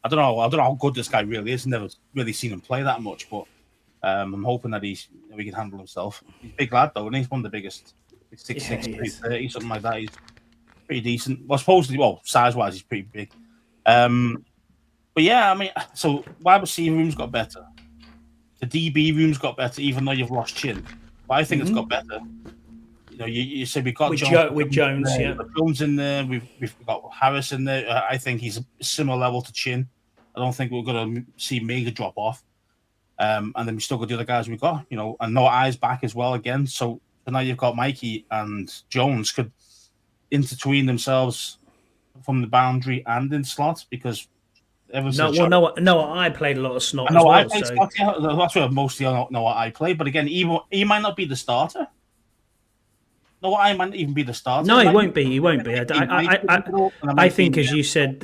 I don't know how good this guy really is. Never really seen him play that much, but I'm hoping that he can handle himself. He's a big lad though, and he's one of the biggest. 6'6", 330, something like that. He's pretty decent. Well, size-wise, he's pretty big. But yeah, I mean, so wide receiver room's got better. The DB room's got better, even though you've lost Chin. But I think it's got better. You know, you said we've got with Jones, Jones, We've got Jones in there. We've got Harris in there. I think he's a similar level to Chin. I don't think we're going to see major drop off. And then we still got the other guys we've got, you know, and Noah Eyes back as well again. So now you've got Mikey and Jones could intertwine themselves from the boundary and in slots because Noah I played a lot of slot as well. I played slot, yeah. That's where mostly Noah I played. But again, he might not be the starter. Noah I might even be the starter. No, he won't be. He won't be. I think, as you said,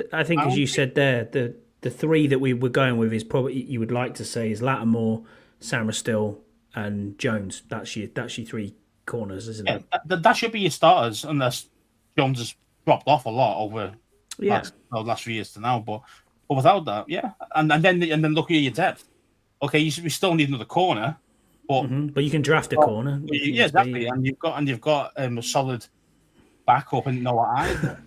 there, the three that we were going with is probably you would like to say is Lattimore, Samuel and Jones. That's your three corners, isn't it? That should be your starters, unless Jones has dropped off a lot over last few years to now. But without that, yeah, and then look at your depth. Okay, we still need another corner, but you can draft a corner. Yeah, exactly, and you've got a solid backup and Noah Eyes.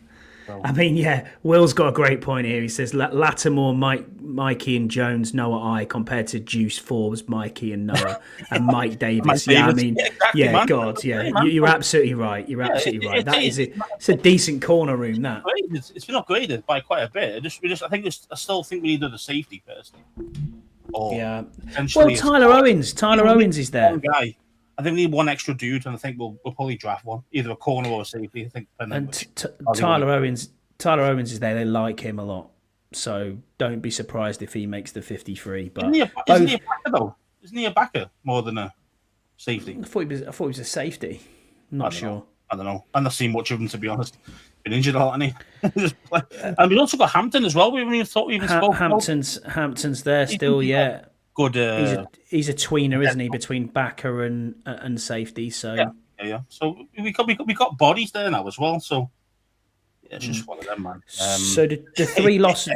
So. I mean, yeah, Will's got a great point here. He says Lattimore, Mikey and Jones, Noah I compared to Juice Forbes, Mikey and Noah and Mike Davis. Yeah, I mean, you're absolutely right. You're absolutely right. It's a decent corner room. That it's been upgraded by quite a bit. I still think we need another safety personally. Well, Tyler Owens is there. Guy. I think we need one extra dude, and I think we'll probably draft one, either a corner or a safety. I think. And Tyler Owens is there. They like him a lot, so don't be surprised if he makes the 53. But isn't he a backer though? Isn't he a backer more than a safety? I thought he was a safety. I'm not sure. I don't know. I've not seen much of him, to be honest. Been injured a lot, hasn't he? And we've also got Hampton as well. We haven't even thought we even spoke. Hampton's there still, yeah. Good. He's a tweener, isn't he, between backer and safety? So yeah. So we got bodies there now as well. So yeah, it's just one of them, man. So the three losses.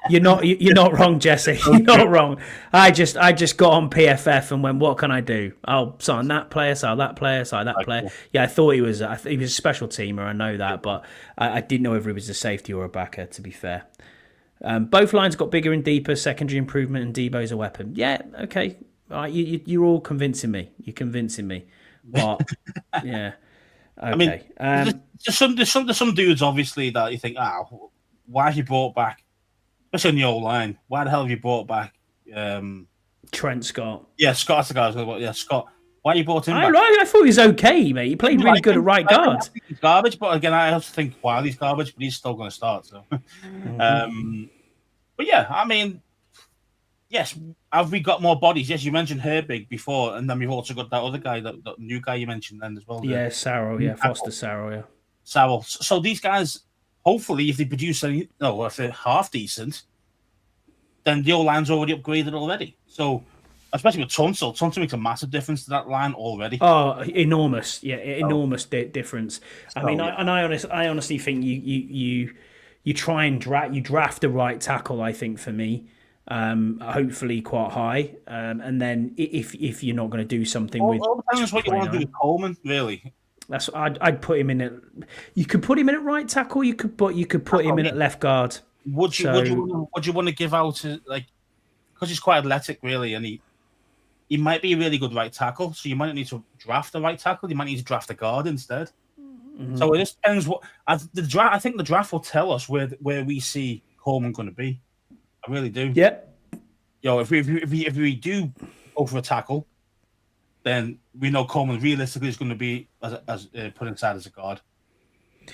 You're not wrong, Jesse. You're not wrong. I just got on PFF and went, what can I do? I'll sign that player, sign that player, sign that player. Cool. Yeah, I thought he was a special teamer. I know that, but I didn't know whether he was a safety or a backer. To be fair. Both lines got bigger and deeper, secondary improvement, and Debo's a weapon. Yeah, okay. All right, you're all convincing me. You're convincing me. But, yeah. Okay. I mean, there's some dudes, obviously, that you think, why have you brought back, especially on the old line, why the hell have you brought back Trent Scott? Yeah, Scott's the guy. Yeah, Scott. Why you brought him back? I thought he was okay, mate. He played really good at right guard. He's garbage, but again, I also think Wiley's garbage, but he's still going to start. So, but yeah, I mean, yes, have we got more bodies? Yes, you mentioned Herbig before, and then we've also got that other guy, that new guy you mentioned then as well. Yeah, Sarro, yeah, Foster Sarro, yeah. Sarro. So these guys, hopefully, if they produce if they're half decent, then the old line's already upgraded already. So, especially with Tunsil makes a massive difference to that line already. Oh, enormous! Yeah, enormous difference. I mean, yeah. I honestly think you try and draft the right tackle. I think for me, hopefully quite high, and then if you're not going to do something with, all depends what you want to do with Coleman, really. That's I'd put him in at. You could put him in at right tackle. You could put him in at left guard. Would you want to give out because he's quite athletic, really, and he might be a really good right tackle. So you might not need to draft the right tackle. You might need to draft a guard instead. Mm-hmm. So it just depends what the draft. I think the draft will tell us where we see Coleman going to be. I really do. Yeah. If we do go for a tackle, then we know Coleman realistically is going to be as put inside as a guard.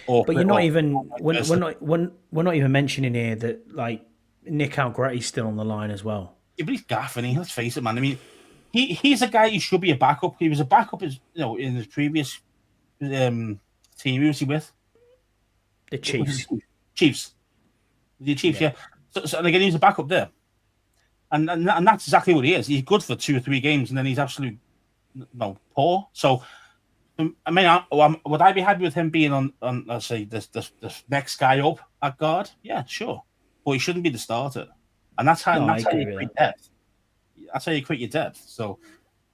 But you're not even we're not even mentioning here that like Nick Algretti's still on the line as well. Yeah, but he's gaffing. Let's face it, man. I mean, he's a guy who should be a backup. He was a backup, in his previous team. Who was he with? The Chiefs. The Chiefs, yeah. So and again, he's a backup there, and that's exactly what he is. He's good for 2 or 3 games, and then he's absolutely poor. So. I mean, would I be happy with him being on let's say this next guy up at guard? Yeah, sure, but he shouldn't be the starter, and that's how you create depth. That's how you create your depth. So,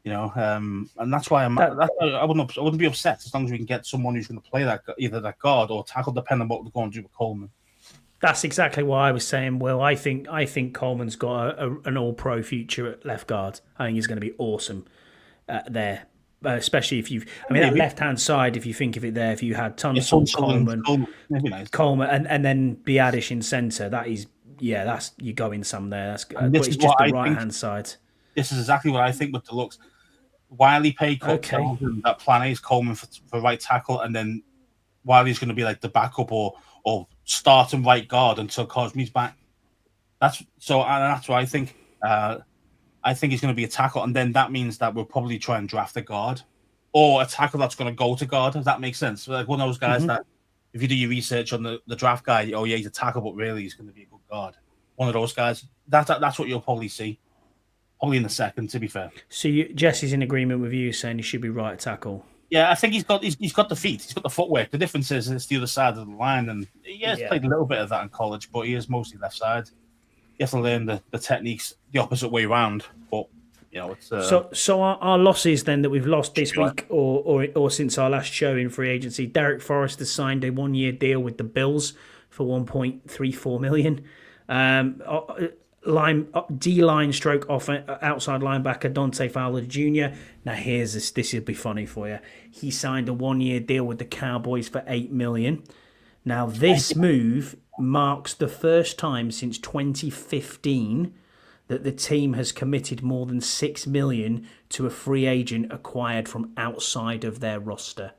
and that's why I wouldn't be upset as long as we can get someone who's going to play either that guard or tackle, depending on what we're going to do with Coleman. That's exactly what I was saying. Well, I think Coleman's got an all-pro future at left guard. I think he's going to be awesome there. Especially if that left-hand side, if you think of it there, if you had Tunsil, Coleman, and then Biadish in centre, that's you're going some there. But it's just the right-hand side. This is exactly what I think with the looks. Wiley paid tells him that plan A is Coleman for right tackle, and then Wiley's going to be like the backup or starting right guard until Cosme's back. That's what I think. I think he's going to be a tackle, and then that means that we'll probably try and draft a guard or a tackle that's going to go to guard. Does that make sense? Like one of those guys that, if you do your research on the draft guy, he's a tackle, but really he's going to be a good guard. One of those guys. That's what you'll probably see. Probably in the second, to be fair. So Jesse's in agreement with you saying he should be right tackle. Yeah, I think he's got the feet, he's got the footwork. The difference is it's the other side of the line, and he has played a little bit of that in college, but he is mostly left side. You have to learn the techniques the opposite way around, but it's so our losses then that we've lost this week or since our last show in free agency. Derek Forrest has signed a 1-year deal with the Bills for $1.34 million. D-line stroke off outside linebacker Dante Fowler Jr. Now this will be funny for you. He signed a 1-year deal with the Cowboys for $8 million. Now this move marks the first time since 2015 that the team has committed more than $6 million to a free agent acquired from outside of their roster.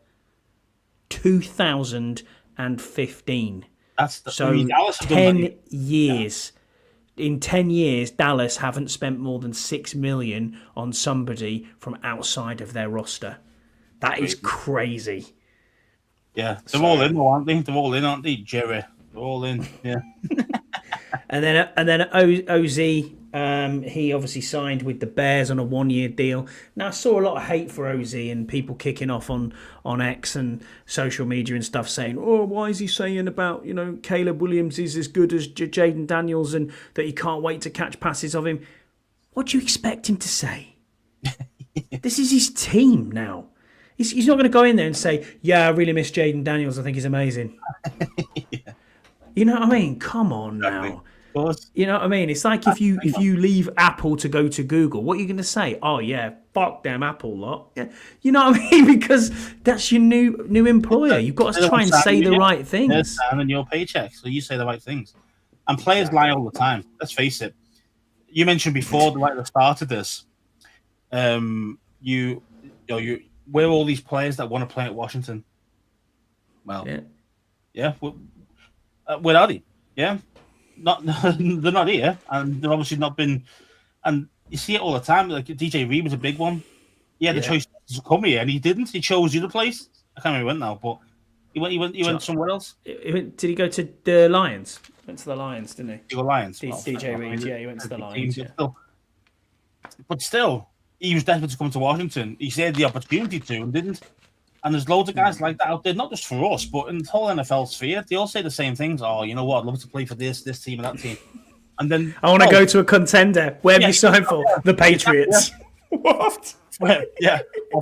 2015. So 10 years. Yeah. In 10 years, Dallas haven't spent more than $6 million on somebody from outside of their roster. That is crazy. Yeah, they're all in, aren't they? They're all in, aren't they, Jerry? They're all in, yeah. and then OZ, he obviously signed with the Bears on a 1-year deal. Now I saw a lot of hate for OZ and people kicking off on X and social media and stuff, saying, "Oh, why is he saying about Caleb Williams is as good as Jaden Daniels and that he can't wait to catch passes of him?" What do you expect him to say? This is his team now. He's not going to go in there and say, "Yeah, I really miss Jaden Daniels. I think he's amazing." Yeah. You know what I mean? Come on now. You know what I mean? It's like if you leave Apple to go to Google, what are you going to say? "Oh yeah, fuck them Apple lot." Yeah. You know what I mean? Because that's your new employer. You've got to try and say the right things. And your paycheck, so you say the right things. And players lie all the time. Let's face it. You mentioned before, right at the start of this, where are all these players that want to play at Washington? Well, yeah. Where are they? Yeah, they're not here, and they've obviously not been. And you see it all the time. Like DJ Reed was a big one. He had the Yeah. choice to come here, and he didn't. He chose the other place. I can't remember when now, but he went somewhere else. Did he go to the Lions? Went to the Lions, didn't he? The Lions. DJ Reed, yeah, he went to the Lions. Yeah. But still, he was desperate to come to Washington. He said the opportunity to and didn't. And there's loads of guys like that out there, not just for us, but in the whole NFL sphere. They all say the same things. Oh, you know what? I'd love to play for this team and that team. And then I want to go to a contender. Where have you signed for? The Patriots. What? Yeah. Well,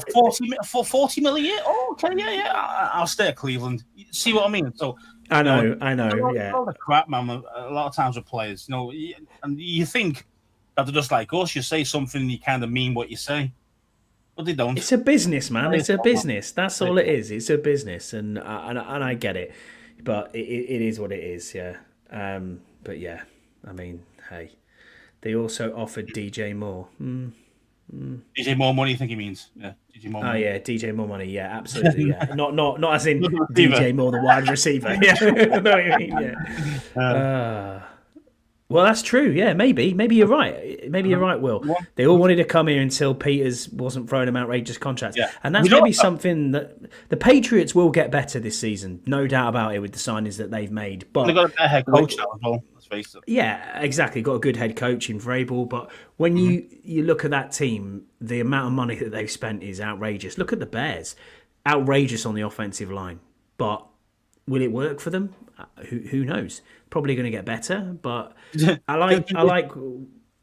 40 million a year? Oh, okay, yeah. I'll stay at Cleveland. See what I mean? So I know, a lot of crap, man. A lot of times with players, and you think that they're just like us. You say something, you kind of mean what you say, but they don't. It's a business, man. It's a business. That's all it is. It's a business, and I get it, but it is what it is. Yeah. But yeah, I mean, hey, they also offered DJ Moore. DJ More money, you think he means? Yeah, DJ More money. Oh yeah, DJ More money. Yeah, absolutely. Yeah, not as in DJ Moore, the wide receiver. Yeah, I know what you mean. Yeah. Well, that's true. Yeah, maybe you're right. Maybe you're right, Will. They all wanted to come here until Peters wasn't throwing them outrageous contracts, and that's maybe something that the Patriots will get better this season, no doubt about it, with the signings that they've made. But they've got a better head coach now as well. Yeah, exactly. Got a good head coach in Vrabel, but when you look at that team, the amount of money that they've spent is outrageous. Look at the Bears, outrageous on the offensive line, but will it work for them? Who knows? Probably going to get better, but I like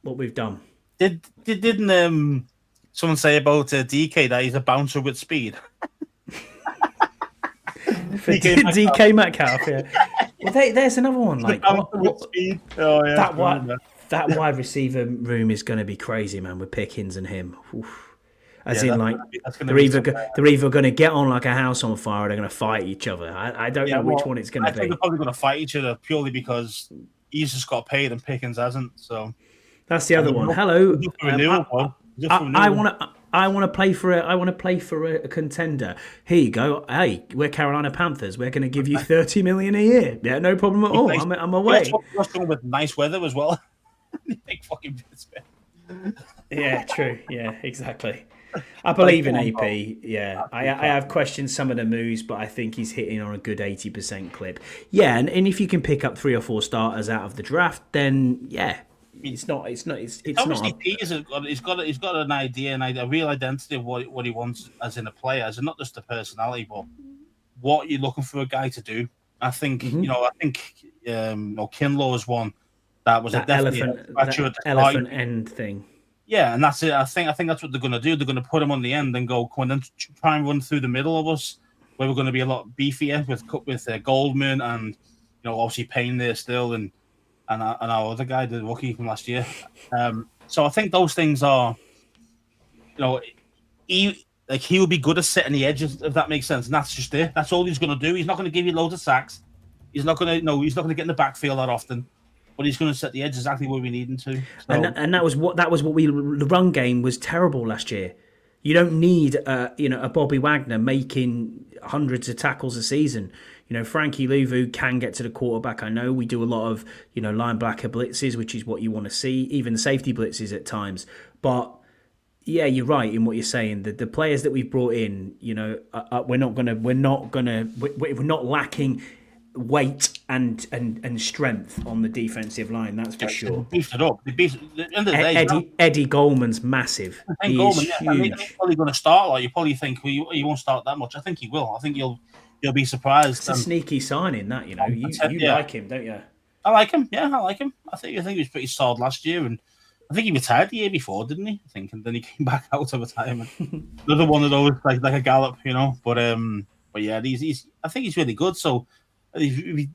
what we've done. Didn't someone say about DK that he's a bouncer with speed? For DK Metcalf, yeah. Well, there's another one like speed. Oh yeah, that wide receiver room is going to be crazy, man. With Pickens and him, they're either going to get on like a house on fire, or they're going to fight each other. I don't know which one it's going to be. I think they're probably going to fight each other purely because he's just got paid and Pickens hasn't. So that's the other one. Hello, I want to play for a contender. Here you go. Hey, we're Carolina Panthers. We're going to give you $30 million a year. Yeah, no problem at all. I'm away. You're with nice weather as well. Big fucking Pittsburgh. Yeah, true. Yeah, exactly. I believe in AP. Yeah, I have questioned some of the moves, but I think he's hitting on a good 80% clip. Yeah, and if you can pick up 3 or 4 starters out of the draft, then yeah. It's not. Obviously, he's got an idea and a real identity of what he wants as in a player, as in not just the personality, but what you're looking for a guy to do. I think Kinlaw is one that was that a elephant end thing. Yeah, and that's it. I think that's what they're going to do. They're going to put him on the end and go, come on, then try and run through the middle of us, where we're going to be a lot beefier with Goldman and obviously Payne there still and our other guy, the rookie from last year. So I think those things are, he will be good at setting the edges, if that makes sense. And that's just it. That's all he's going to do. He's not going to give you loads of sacks. He's not going to get in the backfield that often. But he's going to set the edge exactly where we need him to. So. And that was what the run game was terrible last year. You don't need a Bobby Wagner making hundreds of tackles a season. Frankie Louvu can get to the quarterback. I know we do a lot of linebacker blitzes, which is what you want to see, even safety blitzes at times. But yeah, you're right in what you're saying. The players that we've brought in, we're not lacking weight and strength on the defensive line. That's for sure. They beefed it up. Eddie Goldman's massive. He is huge. He's probably going to start. Like you probably think he won't start that much. I think he will. I think you'll be surprised. It's a sneaky signing, that you like him, don't you? I like him. Yeah, I like him. I think he was pretty solid last year, and I think he retired the year before, didn't he? I think, and then he came back out of retirement. Another one of those like a Gallup, But yeah, I think he's really good. So it's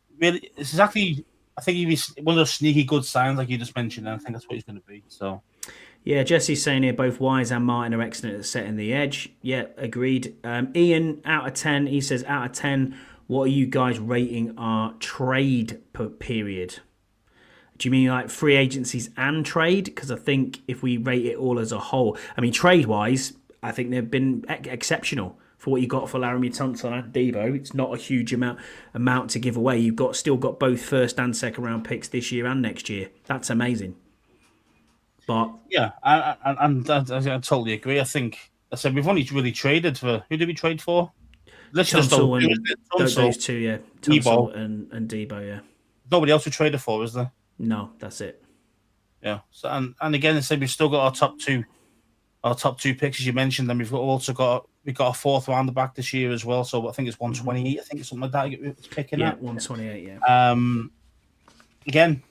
exactly. I think he's one of those sneaky good signs, like you just mentioned, and I think that's what he's going to be. So. Yeah, Jesse's saying here both Wise and Martin are excellent at setting the edge. Yeah, agreed. Ian, out of 10, he says, out of 10, what are you guys rating our trade period? Do you mean like free agencies and trade? Because I think if we rate it all as a whole, I mean, trade-wise, I think they've been exceptional for what you got for Laramie Tunsil and Debo. It's not a huge amount to give away. You've still got both first and second round picks this year and next year. That's amazing. But Yeah, I totally agree. I said we've only really traded for who did we trade for? Let's just those Tunsil two, and isn't it? Tunsil, those two, yeah, Debo. Tunsil and Debo, yeah. Nobody else we traded for, is there? No, that's it. Yeah. So and again, I said we've still got our top two picks as you mentioned, and we've got a fourth rounder back this year as well. So I think it's 128. I think it's something like that. It's picking Yeah, up. 128, yeah. Again,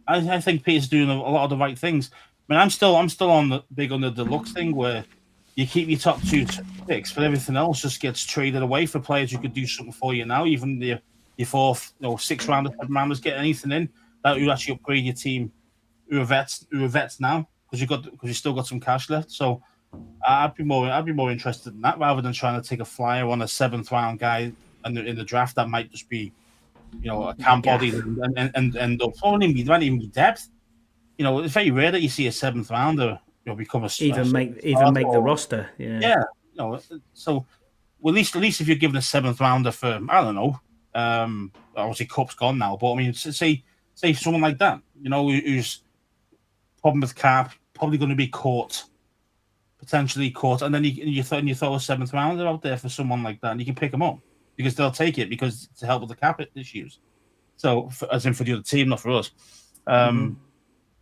I think Peter's doing a lot of the right things. I mean, I'm still on the big on the deluxe thing where you keep your top two picks, but everything else just gets traded away for players who could do something for you now. Even your fourth, sixth rounders, seventh rounders, get anything in that would actually upgrade your team who are vets now because you still got some cash left. So I'd be more interested in that rather than trying to take a flyer on a seventh round guy in the draft that might just be a camp body and end up might even be depth. It's very rare that you see a seventh rounder become a Even make the roster. Yeah. Yeah. So well, at least if you're given a seventh rounder for I don't know, obviously Cup's gone now, but I mean say someone like that, who's problem with cap, probably going to be potentially caught, and then you throw a seventh rounder out there for someone like that, and you can pick them up because they'll take it because to help with the cap issues. So, as in for the other team, not for us. And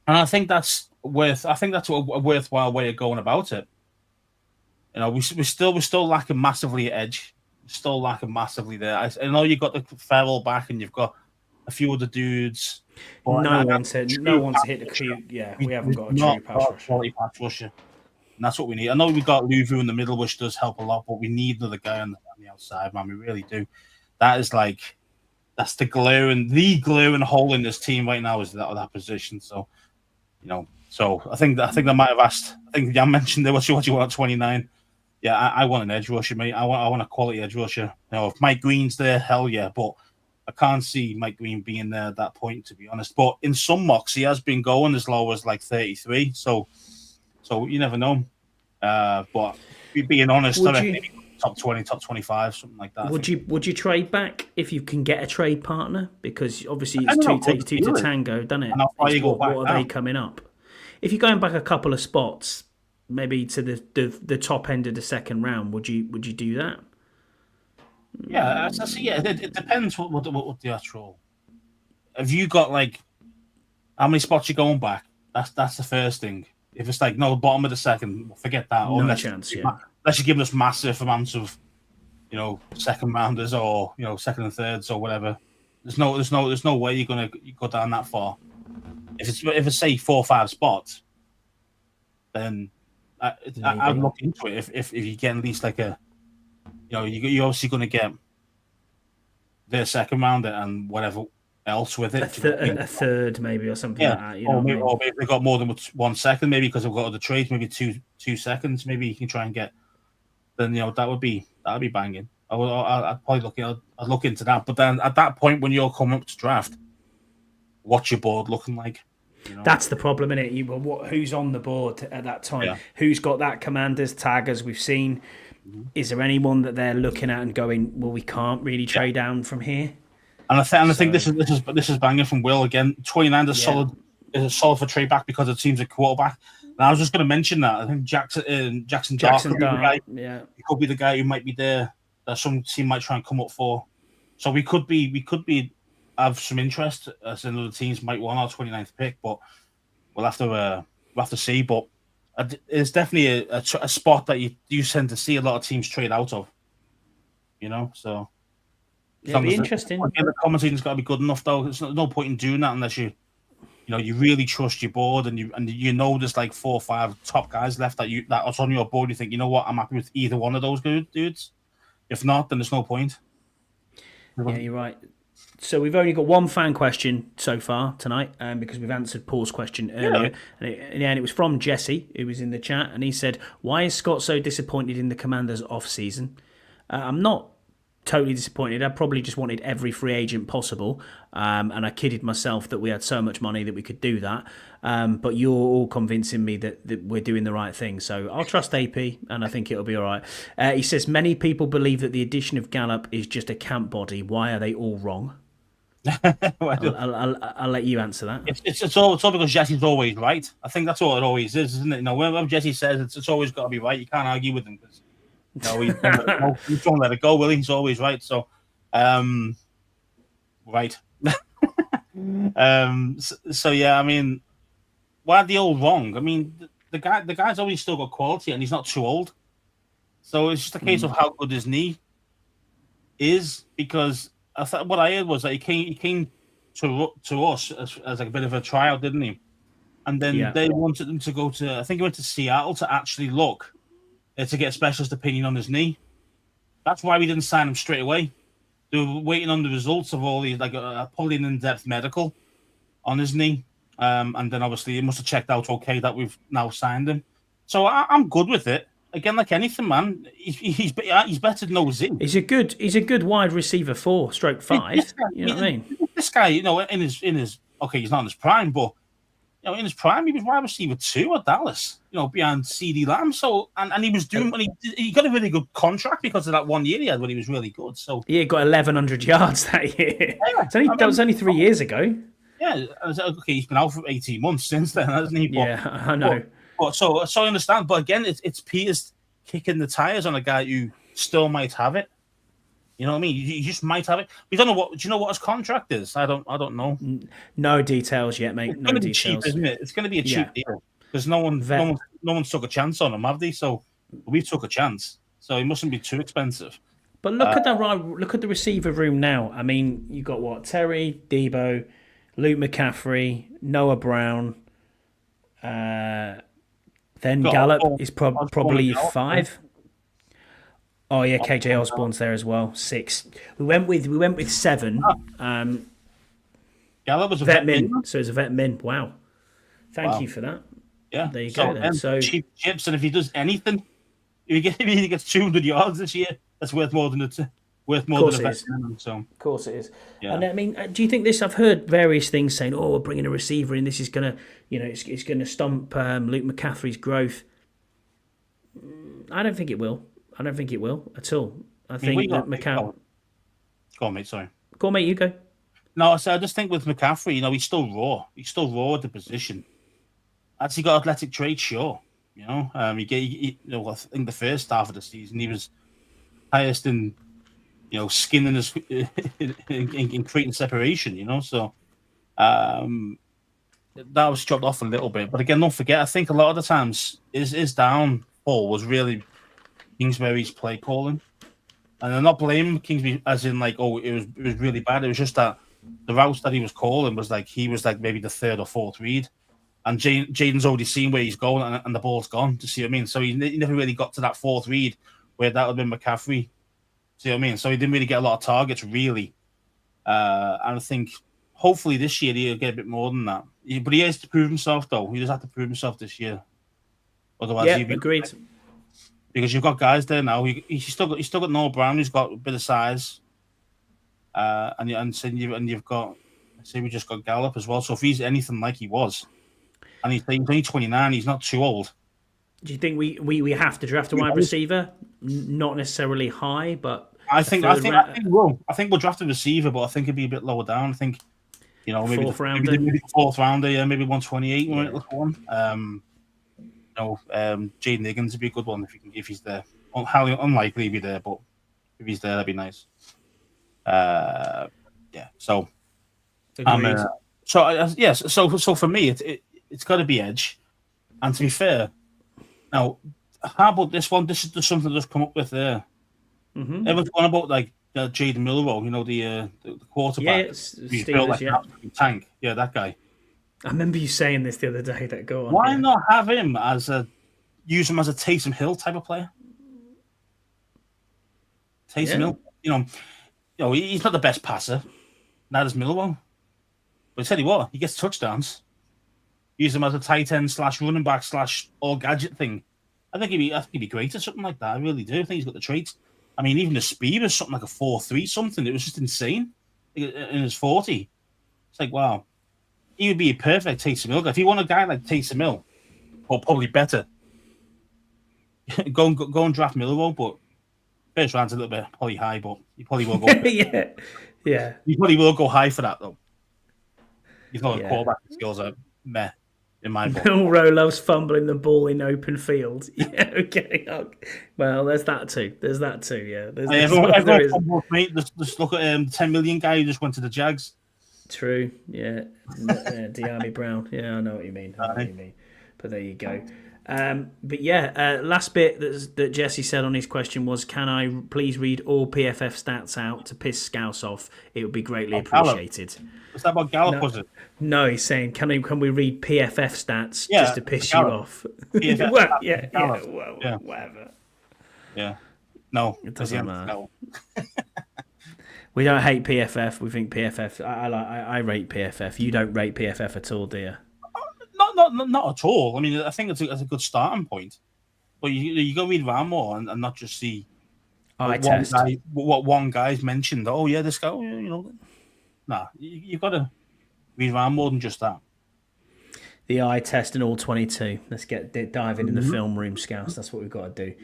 I think that's a worthwhile way of going about it. We're still lacking massively at edge. Still lacking massively there. I know you got the Farrell back, and you've got a few other dudes. No one's hit the true. Yeah, we haven't got a true pass rusher. And that's what we need. I know we've got Luvu in the middle, which does help a lot, but we need another guy on the outside, man. We really do. That's the glaring hole in this team right now is that position. So, so I think that might have asked. I think Jan mentioned there. What you want at 29? Yeah, I want an edge rusher, mate. I want a quality edge rusher. If Mike Green's there, hell yeah. But I can't see Mike Green being there at that point, to be honest. But in some mocks, he has been going as low as 33. So you never know. But being honest, I reckon maybe top 20, top 25, something like that. Would you trade back if you can get a trade partner? Because obviously it takes two to tango, doesn't it? What are they coming up? If you're going back a couple of spots, maybe to the top end of the second round, would you do that? Yeah, it depends what the actual. Have you got how many spots you're going back? That's the first thing. If it's bottom of the second, forget that. No chance. Yeah. Unless you're giving us massive amounts of, second rounders or second and thirds or whatever. There's no way you're gonna go down that far. If it's say 4 or 5 spots, then I'd look into it. If you get at least you're obviously gonna get their second rounder and whatever else with it. A third maybe or something like that. Or maybe they've got more than 1 second, maybe because they've got other trades, maybe two seconds, maybe you can try and get. Then that would be banging. I'd probably look into that. But then at that point, when you're coming up to draft, what's your board looking like? That's the problem, isn't it? Who's on the board at that time? Yeah. Who's got that commander's tag, as we've seen? Mm-hmm. Is there anyone that they're looking at and going, well, we can't really trade down from here? And I think this is banging from Will again. 29 is solid. Is a solid for trade back because it seems a quarterback. And I was just going to mention that I think Jackson Dart could be the guy. Yeah, he could be the guy who might be there that some team might try and come up for. So we could have some interest as another teams might want our 29th pick, but we'll have to see. But it's definitely a spot that you tend to see a lot of teams trade out of. So. It'll be interesting. The commentating's got to be good enough, though. There's no point in doing that unless you really trust your board and there's 4 or 5 top guys left that's on your board. You think, you know what, I'm happy with either one of those good dudes. If not, then there's no point. Yeah, you're right. So we've only got one fan question so far tonight, because we've answered Paul's question earlier, and it was from Jesse, who was in the chat, and he said, "Why is Scott so disappointed in the Commanders' off season?" I'm not totally disappointed. I probably just wanted every free agent possible, and I kidded myself that we had so much money that we could do that. But you're all convincing me that we're doing the right thing, so I'll trust AP, and I think it'll be all right. He says, many people believe that the addition of Gallup is just a camp body. Why are they all wrong? I'll let you answer that. It's all because Jesse's always right. I think that's all it always is, isn't it? You know, whenever Jesse says it's always got to be right. You can't argue with him because he don't let it go, will he? He's always right. So, right. So yeah, I mean, why are they all wrong? I mean, the guy's always still got quality, and he's not too old. So it's just a case of how good his knee is, because I thought what I heard was that he came to us as like a bit of a tryout, didn't he? And then they wanted him to go to, I think he went to Seattle to actually look to get a specialist opinion on his knee. That's why we didn't sign him straight away. They were waiting on the results of all these, like probably an in-depth medical on his knee. And then obviously it must have checked out okay that we've now signed him. So I'm good with it. Again, like anything, man, he's better than Ozil. He's a good wide receiver 4/5. You know what I mean? This guy, you know, in his okay, he's not in his prime, but you know, in his prime, he was wide receiver 2 at Dallas. You know, behind CeeDee Lamb. So and he was doing when he got a really good contract because of that 1 year he had when he was really good. So yeah, he got 1,100 yards that year. Yeah, that was only 3 years ago. Yeah, okay, he's been out for 18 months since then, hasn't he? But, yeah, I know. But so I understand. But again, it's Peters kicking the tires on a guy who still might have it. You know what I mean? You just might have it. We don't know what. Do you know what his contract is? I don't know. No details yet, mate. It's going to be cheap, isn't it? It's going to be a cheap deal because no one took a chance on him, have they? So we took a chance. So he mustn't be too expensive. But look at the receiver room now. I mean, you got what? Terry, Debo, Luke McCaffrey, Noah Brown. Then Gallup is probably 5. Oh yeah, KJ Osborne's there as well. 6. We went with 7. Gallup was a vet min, so it's a vet min. Wow, thank you for that. Yeah, there you go. Then. So cheap chips, and if he does anything, if he gets 200 yards this year, that's worth more than a vet min. So of course it is. Yeah. And I mean, do you think this? I've heard various things saying, "Oh, we're bringing a receiver in. This is gonna, it's gonna stump Luke McCaffrey's growth." I don't think it will. I don't think it will at all. I think that McCaffrey. Go on, mate. Sorry. Go on, mate. You go. No, I just think with McCaffrey, he's still raw. He's still raw at the position. Has he got athletic traits? Sure. I think the first half of the season he was highest in, skinning his in creating separation. So that was chopped off a little bit. But again, don't forget, I think a lot of the times his downfall was really Kingsbury's play calling, and I'm not blaming Kingsbury as in like, oh, it was really bad. It was just that the routes that he was calling was like he was like maybe the 3rd or 4th read, and Jaden's already seen where he's going and the ball's gone. To see what I mean? So he never really got to that 4th read where that would have been McCaffrey. See what I mean? So he didn't really get a lot of targets really, and I think hopefully this year he'll get a bit more than that. But he has to prove himself though. He does have to prove himself this year. Otherwise, agreed. Because you've got guys there now. He's still got Noah Brown, who's got a bit of size, and you've got, say we just got Gallup as well. So if he's anything like he was, and he's only 29, he's not too old. Do you think we have to draft a wide receiver? Not necessarily high, but I think we'll draft a receiver, but I think it'd be a bit lower down. I think maybe 4th rounder, maybe 4th rounder, yeah, maybe 128. We might look for one. Jaden Higgins would be a good one if he's there. Highly unlikely he'd be there, but if he's there, that'd be nice. Yeah. So, so for me, it's got to be edge. And to be fair, now how about this one? This is just something that's come up with there. Mm-hmm. Everyone's going about like Jaden Milroe, the quarterback. Yeah, he's built like an tank. Yeah, that guy. I remember you saying this the other day. That go on. Why not have him use him as a Taysom Hill type of player? Taysom Hill, he's not the best passer. Neither is Milroe. But I tell you what, he gets touchdowns. Use him as a tight end / running back / all gadget thing. I think he'd be great at something like that. I really do. I think he's got the traits. I mean, even the speed was something like a 4.3 something. It was just insane. In his 40, it's like wow. He would be a perfect Taysom Hill. If you want a guy like Taysom Hill, or probably better, go and draft Milroe. But first round's a little bit probably high, but you probably will go. Yeah. You probably will go high for that though. He's not Yeah. a quarterback skills are meh in my book. Milrow loves fumbling the ball in open field. Yeah, okay. Well, there's that too. Yeah, Everyone fumbles, mate. Just look at 10 million guy who just went to the Jags. True. Yeah. De'Ami Brown. Yeah, I know what you mean. But there you go. But yeah, last bit that Jesse said on his question was, can I please read all PFF stats out to piss Scouse off? It would be greatly appreciated. Was that about Gallup, was it? No, he's saying, can we read PFF stats just to piss you off? PFF well, whatever. Yeah. No, it doesn't matter. No. We don't hate PFF. We think PFF. I rate PFF. You don't rate PFF at all, do you? Not at all. I mean, I think it's a good starting point. But you go read around more and not just see what one guy's mentioned. Oh yeah, this guy. Nah, you've got to read around more than just that. The eye test and all 22. Let's get diving in the film room, Scouts. That's what we've got to do.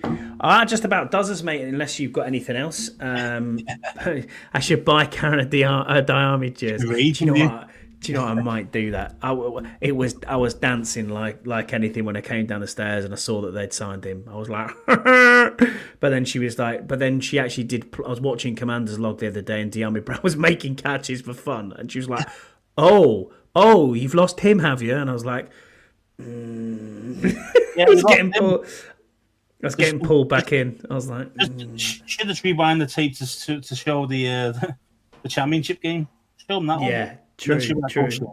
Just about does us, mate. Unless you've got anything else, I should buy Karen a Diami jersey. Do you know what? I might do that. I was dancing like anything when I came down the stairs and I saw that they'd signed him. I was like, but then she was like, but then she actually did. I was watching Commander's Log the other day and De'Ami Brown was making catches for fun, and she was like, oh, you've lost him, have you? And I was like, I was getting pulled back in. I was like, should just rewind the tape to show the championship game. Show them that one. Yeah. True.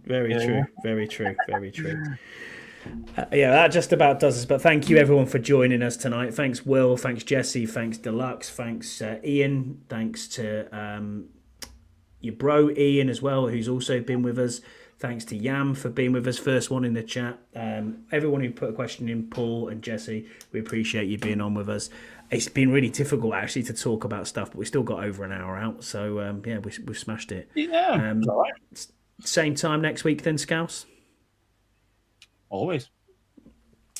Very true. That just about does us. But thank you everyone for joining us tonight. Thanks Will, thanks Jesse, thanks Deluxe, thanks Ian, thanks to your bro Ian as well, who's also been with us. Thanks to Yam for being with us, first one in the chat. Everyone who put a question in, Paul and Jesse, we appreciate you being on with us. It's been really difficult actually to talk about stuff, but we still got over an hour out. So we've smashed it. Yeah, all right. Same time next week then, Scouse? Always.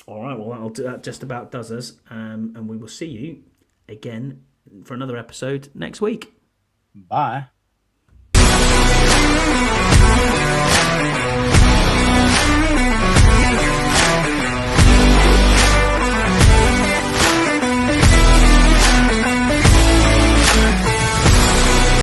All right, well, that just about does us. And we will see you again for another episode next week. Bye.